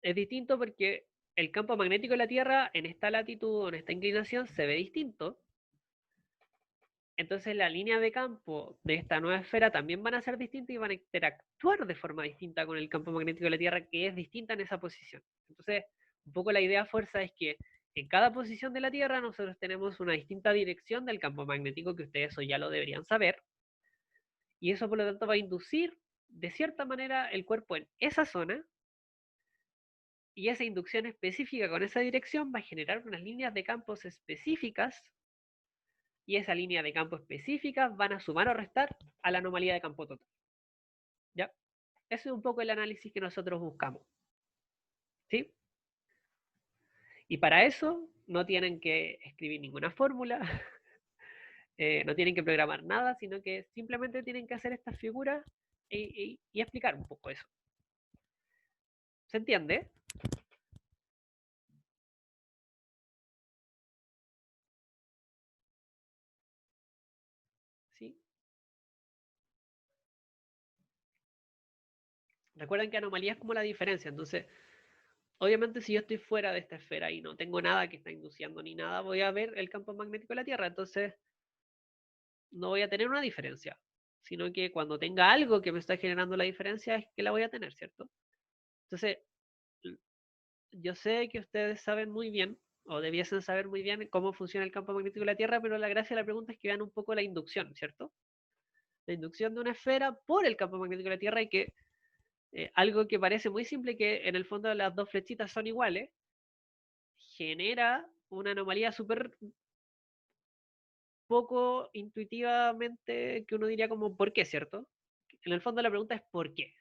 Es distinto porque el campo magnético de la Tierra en esta latitud o en esta inclinación se ve distinto. Entonces la línea de campo de esta nueva esfera también van a ser distintas y van a interactuar de forma distinta con el campo magnético de la Tierra, que es distinta en esa posición. Entonces, un poco la idea fuerza es que en cada posición de la Tierra nosotros tenemos una distinta dirección del campo magnético, que ustedes eso ya lo deberían saber, y eso por lo tanto va a inducir de cierta manera el cuerpo en esa zona, y esa inducción específica con esa dirección va a generar unas líneas de campos específicas y esa línea de campo específica van a sumar o restar a la anomalía de campo total. ¿Ya? Ese es un poco el análisis que nosotros buscamos. ¿Sí? Y para eso no tienen que escribir ninguna fórmula, no tienen que programar nada, sino que simplemente tienen que hacer estas figuras y explicar un poco eso. ¿Se entiende? ¿Sí? Recuerden que anomalía es como la diferencia, entonces, obviamente si yo estoy fuera de esta esfera y no tengo nada que está induciendo ni nada, voy a ver el campo magnético de la Tierra, entonces no voy a tener una diferencia, sino que cuando tenga algo que me está generando la diferencia es que la voy a tener, ¿cierto? Entonces, yo sé que ustedes saben muy bien, o debiesen saber muy bien cómo funciona el campo magnético de la Tierra, pero la gracia de la pregunta es que vean un poco la inducción, ¿cierto? La inducción de una esfera por el campo magnético de la Tierra y que algo que parece muy simple, que en el fondo las dos flechitas son iguales, genera una anomalía súper poco intuitivamente que uno diría como ¿por qué, cierto? En el fondo la pregunta es ¿por qué?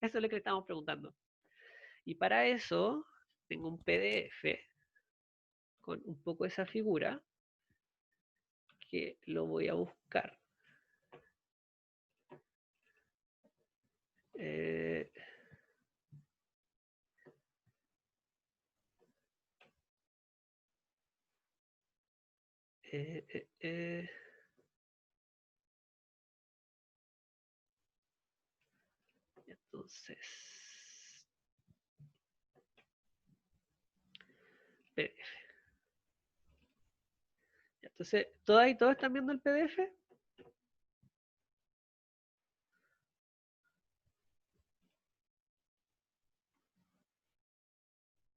Eso es lo que le estamos preguntando. Y para eso tengo un PDF con un poco esa figura que lo voy a buscar. Eh, eh, eh, eh. Entonces, PDF. Entonces, ¿todas y todos están viendo el PDF?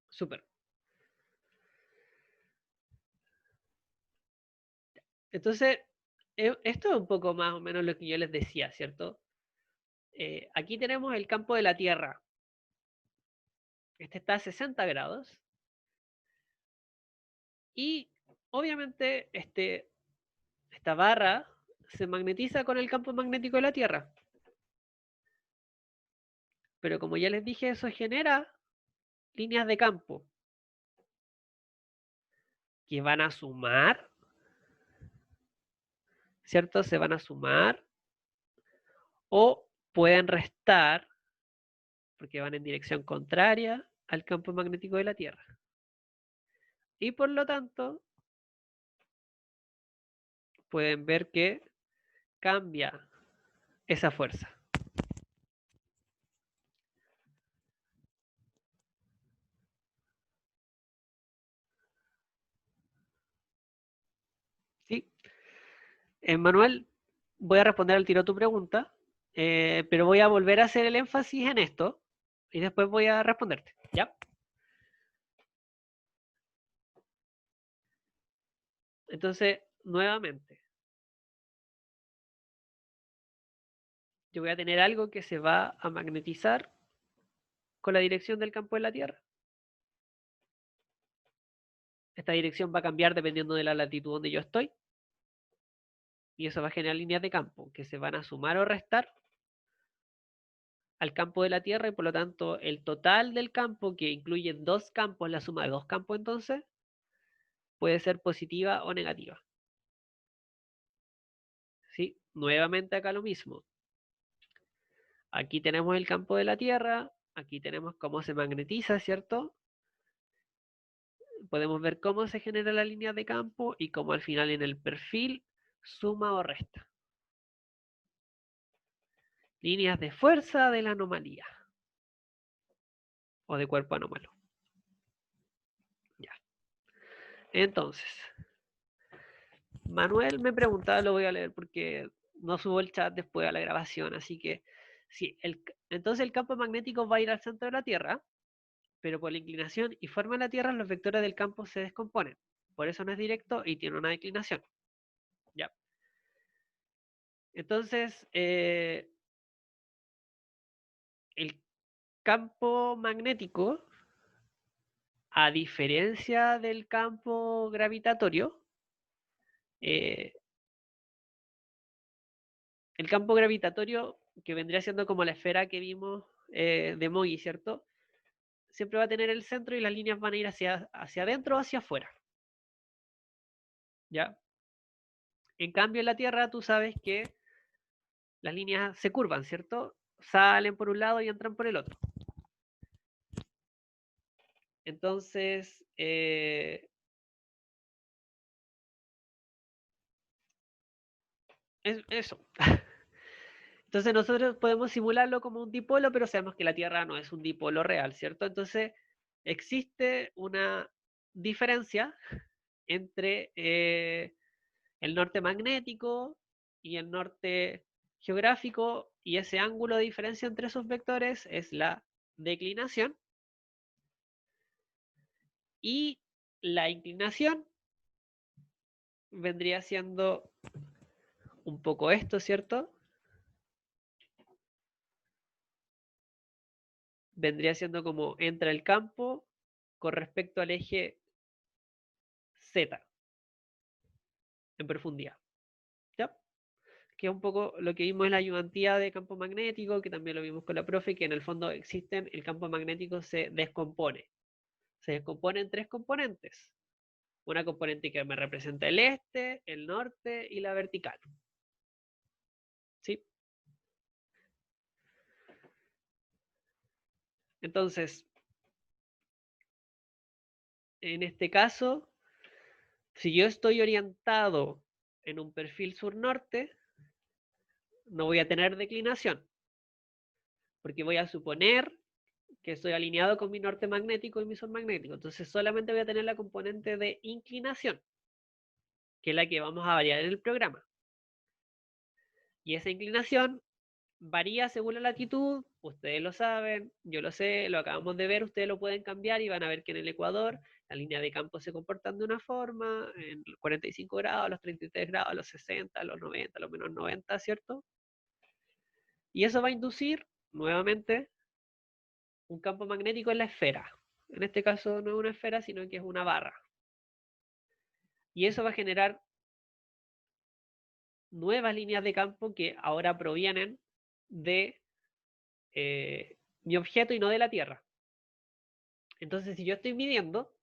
Súper. Entonces, esto es un poco más o menos lo que yo les decía, ¿cierto? Aquí tenemos el campo de la Tierra. Este está a 60 grados. Y obviamente esta barra se magnetiza con el campo magnético de la Tierra. Pero como ya les dije, eso genera líneas de campo que van a sumar, ¿cierto? Se van a sumar o pueden restar porque van en dirección contraria al campo magnético de la Tierra. Y por lo tanto, pueden ver que cambia esa fuerza. ¿Sí? Manuel, voy a responder al tiro tu pregunta, pero voy a volver a hacer el énfasis en esto y después voy a responderte. ¿Ya? Entonces, nuevamente, yo voy a tener algo que se va a magnetizar con la dirección del campo de la Tierra. Esta dirección va a cambiar dependiendo de la latitud donde yo estoy. Y eso va a generar líneas de campo que se van a sumar o restar al campo de la Tierra y por lo tanto el total del campo, que incluye dos campos, la suma de dos campos entonces, puede ser positiva o negativa. ¿Sí? Nuevamente acá lo mismo. Aquí tenemos el campo de la Tierra, aquí tenemos cómo se magnetiza, ¿cierto? Podemos ver cómo se genera la línea de campo y cómo al final en el perfil suma o resta. Líneas de fuerza de la anomalía o de cuerpo anómalo. Ya. Entonces, Manuel me preguntaba, lo voy a leer porque no subo el chat después a la grabación, así que sí, entonces el campo magnético va a ir al centro de la Tierra, pero por la inclinación y forma de la Tierra los vectores del campo se descomponen. Por eso no es directo y tiene una declinación. Ya. Entonces, el campo magnético, a diferencia del campo gravitatorio, el campo gravitatorio, que vendría siendo como la esfera que vimos de Mogi, ¿cierto? Siempre va a tener el centro y las líneas van a ir hacia adentro o hacia afuera. ¿Ya? En cambio, en la Tierra tú sabes que las líneas se curvan, ¿cierto? Salen por un lado y entran por el otro. Entonces, es eso. Entonces nosotros podemos simularlo como un dipolo, pero sabemos que la Tierra no es un dipolo real, ¿cierto? Entonces existe una diferencia entre el norte magnético y el norte geográfico, y ese ángulo de diferencia entre esos vectores es la declinación, y la inclinación vendría siendo un poco esto, ¿cierto? Vendría siendo como entra el campo con respecto al eje Z en profundidad, ¿ya? Que es un poco lo que vimos en la ayudantía de campo magnético, que también lo vimos con la profe, que en el fondo existen, el campo magnético se descompone en tres componentes. Una componente que me representa el este, el norte y la vertical. ¿Sí? Entonces, en este caso, si yo estoy orientado en un perfil sur-norte, no voy a tener declinación, porque voy a suponer que estoy alineado con mi norte magnético y mi sur magnético. Entonces solamente voy a tener la componente de inclinación, que es la que vamos a variar en el programa. Y esa inclinación varía según la latitud, ustedes lo saben, yo lo sé, lo acabamos de ver, ustedes lo pueden cambiar y van a ver que en el Ecuador las líneas de campo se comportan de una forma, en los 45 grados, los 33 grados, los 60, los 90, los menos 90, ¿cierto? Y eso va a inducir, nuevamente, un campo magnético en la esfera. En este caso no es una esfera, sino que es una barra. Y eso va a generar nuevas líneas de campo que ahora provienen de mi objeto y no de la Tierra. Entonces, si yo estoy midiendo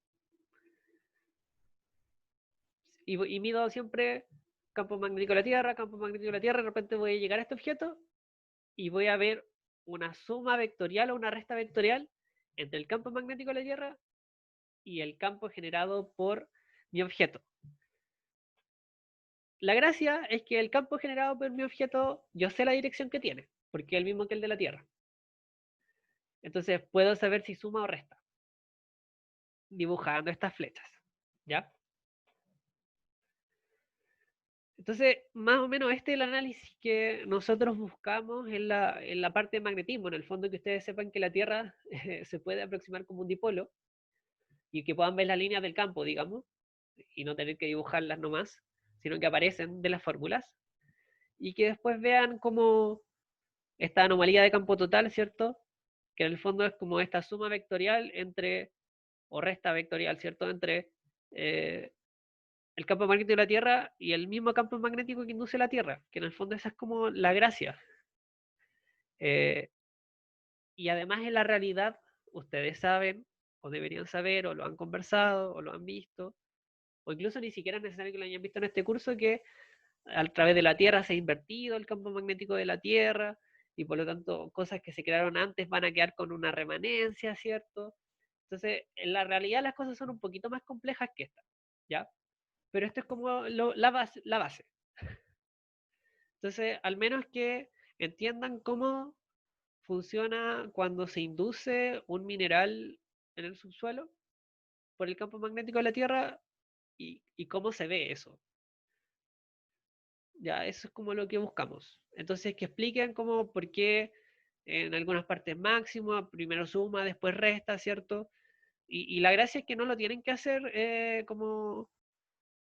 y mido siempre campo magnético de la Tierra, campo magnético de la Tierra, de repente voy a llegar a este objeto y voy a ver una suma vectorial o una resta vectorial entre el campo magnético de la Tierra y el campo generado por mi objeto. La gracia es que el campo generado por mi objeto, yo sé la dirección que tiene, porque es el mismo que el de la Tierra. Entonces puedo saber si suma o resta, dibujando estas flechas. ¿Ya? Entonces, más o menos este es el análisis que nosotros buscamos en la parte de magnetismo. En el fondo, que ustedes sepan que la Tierra se puede aproximar como un dipolo y que puedan ver las líneas del campo, digamos, y no tener que dibujarlas nomás, sino que aparecen de las fórmulas, y que después vean como esta anomalía de campo total, ¿cierto? Que en el fondo es como esta suma vectorial entre, o resta vectorial, ¿cierto? Entre eh, el campo magnético de la Tierra y el mismo campo magnético que induce la Tierra, que en el fondo esa es como la gracia. Eh, y además en la realidad, ustedes saben, o deberían saber, o lo han conversado, o lo han visto, o incluso ni siquiera es necesario que lo hayan visto en este curso, que a través de la Tierra se ha invertido el campo magnético de la Tierra, y por lo tanto cosas que se crearon antes van a quedar con una remanencia, ¿cierto? Entonces, en la realidad las cosas son un poquito más complejas que esta, ¿ya? Pero esto es como la base. Entonces, al menos que entiendan cómo funciona cuando se induce un mineral en el subsuelo por el campo magnético de la Tierra y cómo se ve eso. Ya, eso es como lo que buscamos. Entonces, que expliquen cómo, por qué en algunas partes máximo, primero suma, después resta, ¿cierto? Y la gracia es que no lo tienen que hacer como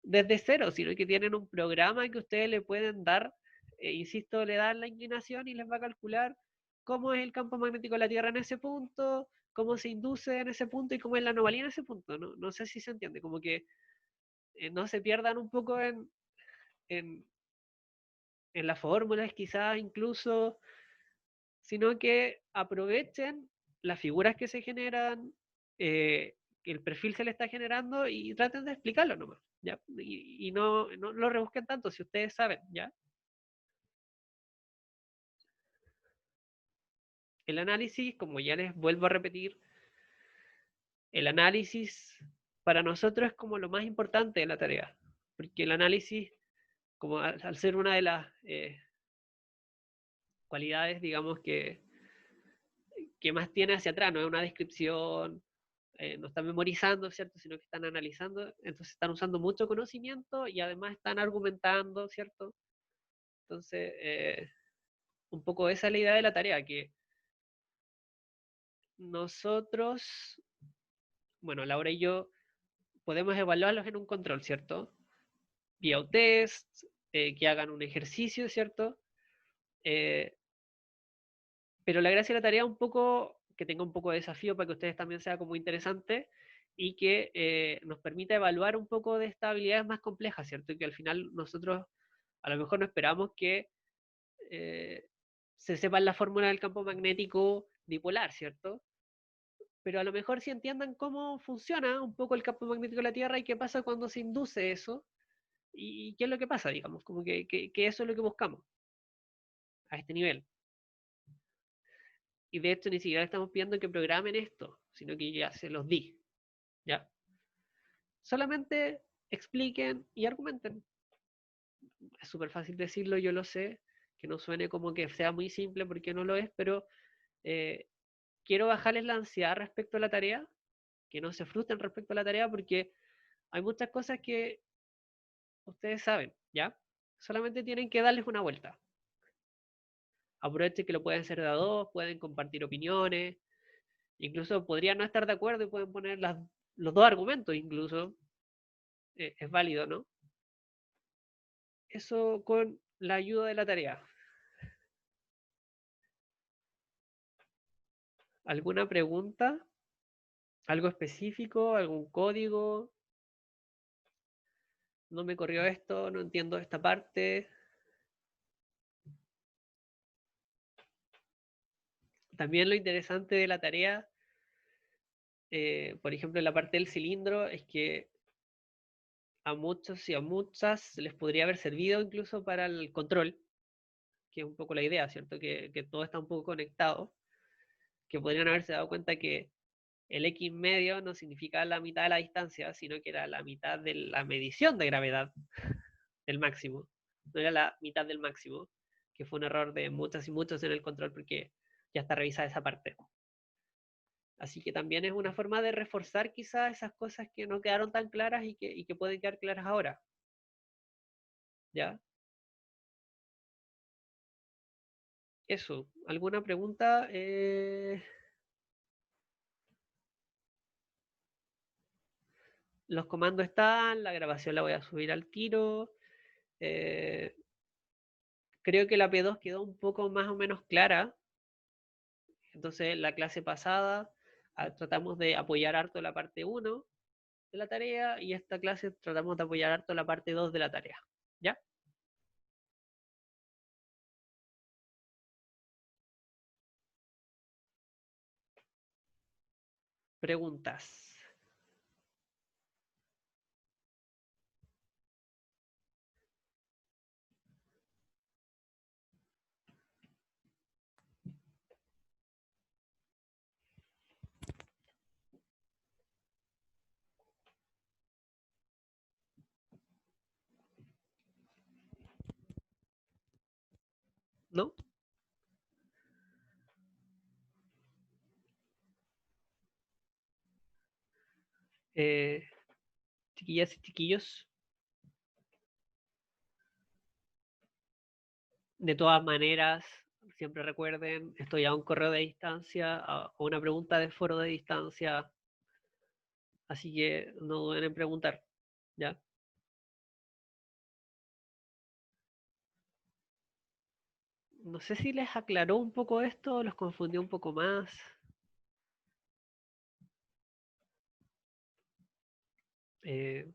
desde cero, sino que tienen un programa que ustedes le pueden dar, insisto, le dan la inclinación y les va a calcular cómo es el campo magnético de la Tierra en ese punto, cómo se induce en ese punto y cómo es la anomalía en ese punto. No, no sé si se entiende, como que no se pierdan un poco en en las fórmulas quizás incluso, sino que aprovechen las figuras que se generan, que el perfil se le está generando y traten de explicarlo nomás, ¿ya? Y no lo rebusquen tanto si ustedes saben, ¿ya? El análisis, como ya les vuelvo a repetir, el análisis para nosotros es como lo más importante de la tarea, porque el análisis, como al ser una de las cualidades, digamos, que más tiene hacia atrás, no es una descripción, no están memorizando, ¿cierto? Sino que están analizando, entonces están usando mucho conocimiento y además están argumentando, ¿cierto? Entonces, un poco esa es la idea de la tarea, que nosotros, bueno, Laura y yo, podemos evaluarlos en un control, ¿cierto? Vía un test, que hagan un ejercicio, ¿cierto? Eh, pero la gracia de la tarea es un poco que tenga un poco de desafío para que ustedes también sea como interesante y que nos permita evaluar un poco de estas habilidades más complejas, ¿cierto? Y que al final nosotros a lo mejor no esperamos que eh, se sepa la fórmula del campo magnético dipolar, ¿cierto? Pero a lo mejor sí entiendan cómo funciona un poco el campo magnético de la Tierra y qué pasa cuando se induce eso y qué es lo que pasa, digamos, como que eso es lo que buscamos a este nivel. Y de hecho ni siquiera estamos pidiendo que programen esto, sino que ya se los di, ¿ya? Solamente expliquen y argumenten. Es súper fácil decirlo, yo lo sé, que no suene como que sea muy simple porque no lo es, pero eh, quiero bajarles la ansiedad respecto a la tarea, que no se frustren respecto a la tarea porque hay muchas cosas que ustedes saben, ¿ya? Solamente tienen que darles una vuelta. Aprovechen que lo pueden hacer de a dos, pueden compartir opiniones, incluso podrían no estar de acuerdo y pueden poner los dos argumentos, incluso es válido, ¿no? Eso con la ayuda de la tarea. ¿Alguna pregunta? ¿Algo específico? ¿Algún código? No me corrió esto, no entiendo esta parte. También lo interesante de la tarea, por ejemplo, en la parte del cilindro, es que a muchos y a muchas les podría haber servido incluso para el control, que es un poco la idea, ¿cierto? Que todo está un poco conectado, que podrían haberse dado cuenta que el X medio no significa la mitad de la distancia, sino que era la mitad de la medición de gravedad del máximo, no era la mitad del máximo, que fue un error de muchas y muchos en el control porque ya está revisada esa parte. Así que también es una forma de reforzar quizás esas cosas que no quedaron tan claras y que pueden quedar claras ahora. ¿Ya? Eso. ¿Alguna pregunta? Los comandos están, la grabación la voy a subir al tiro. Eh, creo que la P2 quedó un poco más o menos clara. Entonces, la clase pasada tratamos de apoyar harto la parte uno de la tarea y esta clase tratamos de apoyar harto la parte 2 de la tarea. ¿Ya? Preguntas. ¿No? Eh, chiquillas y chiquillos, de todas maneras, siempre recuerden, estoy a un correo de distancia, a una pregunta de foro de distancia, así que no duden en preguntar, ¿ya? No sé si les aclaró un poco esto, los confundió un poco más. Eh,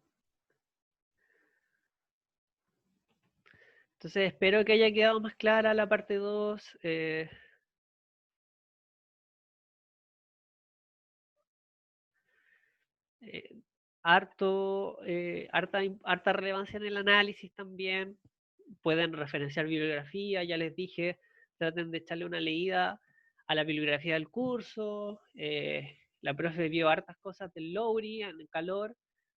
Entonces espero que haya quedado más clara la parte 2. Eh, harta relevancia en el análisis también. Pueden referenciar bibliografía, ya les dije, traten de echarle una leída a la bibliografía del curso. La profe vio hartas cosas del Lowry en el calor,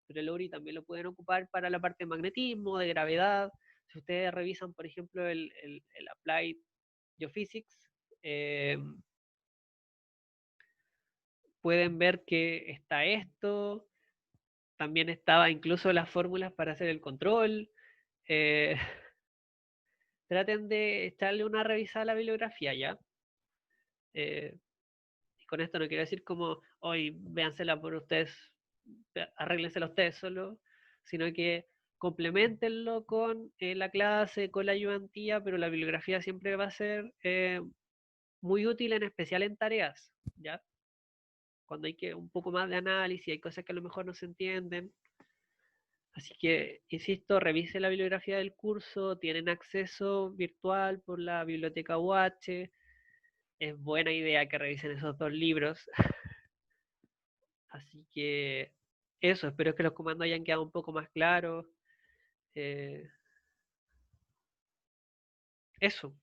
pero el Lowry también lo pueden ocupar para la parte de magnetismo, de gravedad. Si ustedes revisan, por ejemplo, el Applied Geophysics, eh, pueden ver que está esto, también estaba incluso las fórmulas para hacer el control. Eh, traten de echarle una revisada a la bibliografía ya. Eh, y con esto no quiero decir como, hoy véansela por ustedes, arréglensela ustedes solo, sino que complementenlo con la clase, con la ayudantía, pero la bibliografía siempre va a ser muy útil, en especial en tareas, ¿ya? Cuando hay que un poco más de análisis, hay cosas que a lo mejor no se entienden. Así que, insisto, revise la bibliografía del curso, tienen acceso virtual por la biblioteca UH. Es buena idea que revisen esos dos libros. Así que eso, espero que los comandos hayan quedado un poco más claros. Eh, eso,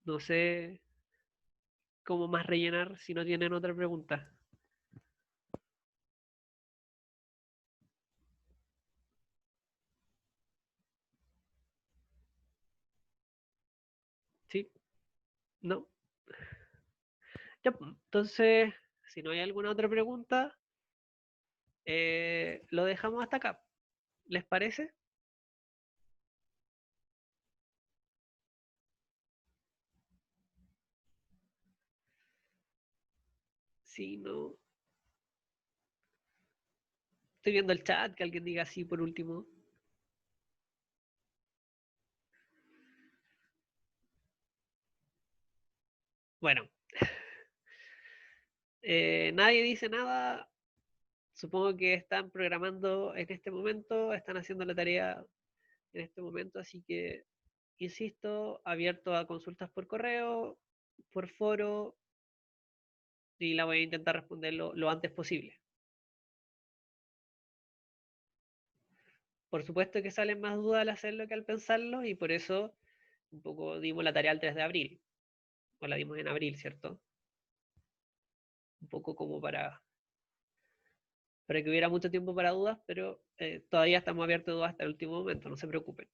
no sé cómo más rellenar si no tienen otra pregunta. ¿Sí? ¿No? Ya, pues, entonces, si no hay alguna otra pregunta, lo dejamos hasta acá. ¿Les parece? Sí, no. Estoy viendo el chat, que alguien diga sí por último. Bueno, nadie dice nada. Supongo que están programando en este momento, están haciendo la tarea en este momento, así que, insisto, abierto a consultas por correo, por foro, y la voy a intentar responder lo antes posible. Por supuesto que salen más dudas al hacerlo que al pensarlo, y por eso un poco dimos la tarea el 3 de abril, o la dimos en abril, ¿cierto? Un poco como para que hubiera mucho tiempo para dudas, pero todavía estamos abiertos a dudas hasta el último momento, no se preocupen.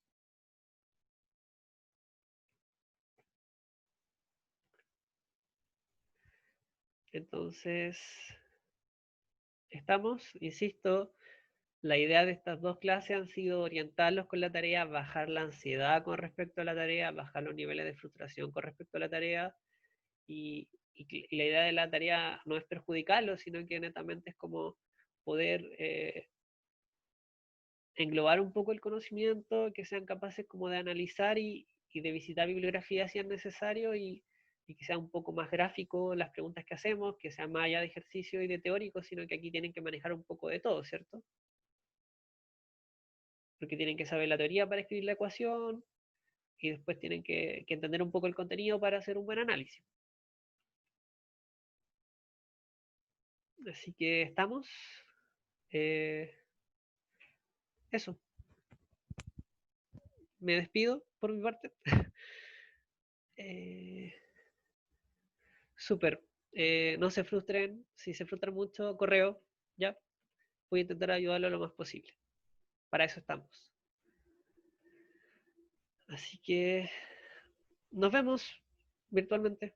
Entonces, estamos, insisto, la idea de estas dos clases han sido orientarlos con la tarea, bajar la ansiedad con respecto a la tarea, bajar los niveles de frustración con respecto a la tarea, y la idea de la tarea no es perjudicarlos, sino que netamente es como poder englobar un poco el conocimiento, que sean capaces como de analizar y de visitar bibliografía si es necesario, y que sea un poco más gráfico las preguntas que hacemos, que sea más allá de ejercicio y de teórico, sino que aquí tienen que manejar un poco de todo, ¿cierto? Porque tienen que saber la teoría para escribir la ecuación y después tienen que entender un poco el contenido para hacer un buen análisis. Así que estamos. Eh, eso, me despido por mi parte. Eh, Súper. No se frustren. Si se frustran mucho, correo. Ya. Voy a intentar ayudarlo lo más posible. Para eso estamos. Así que nos vemos virtualmente.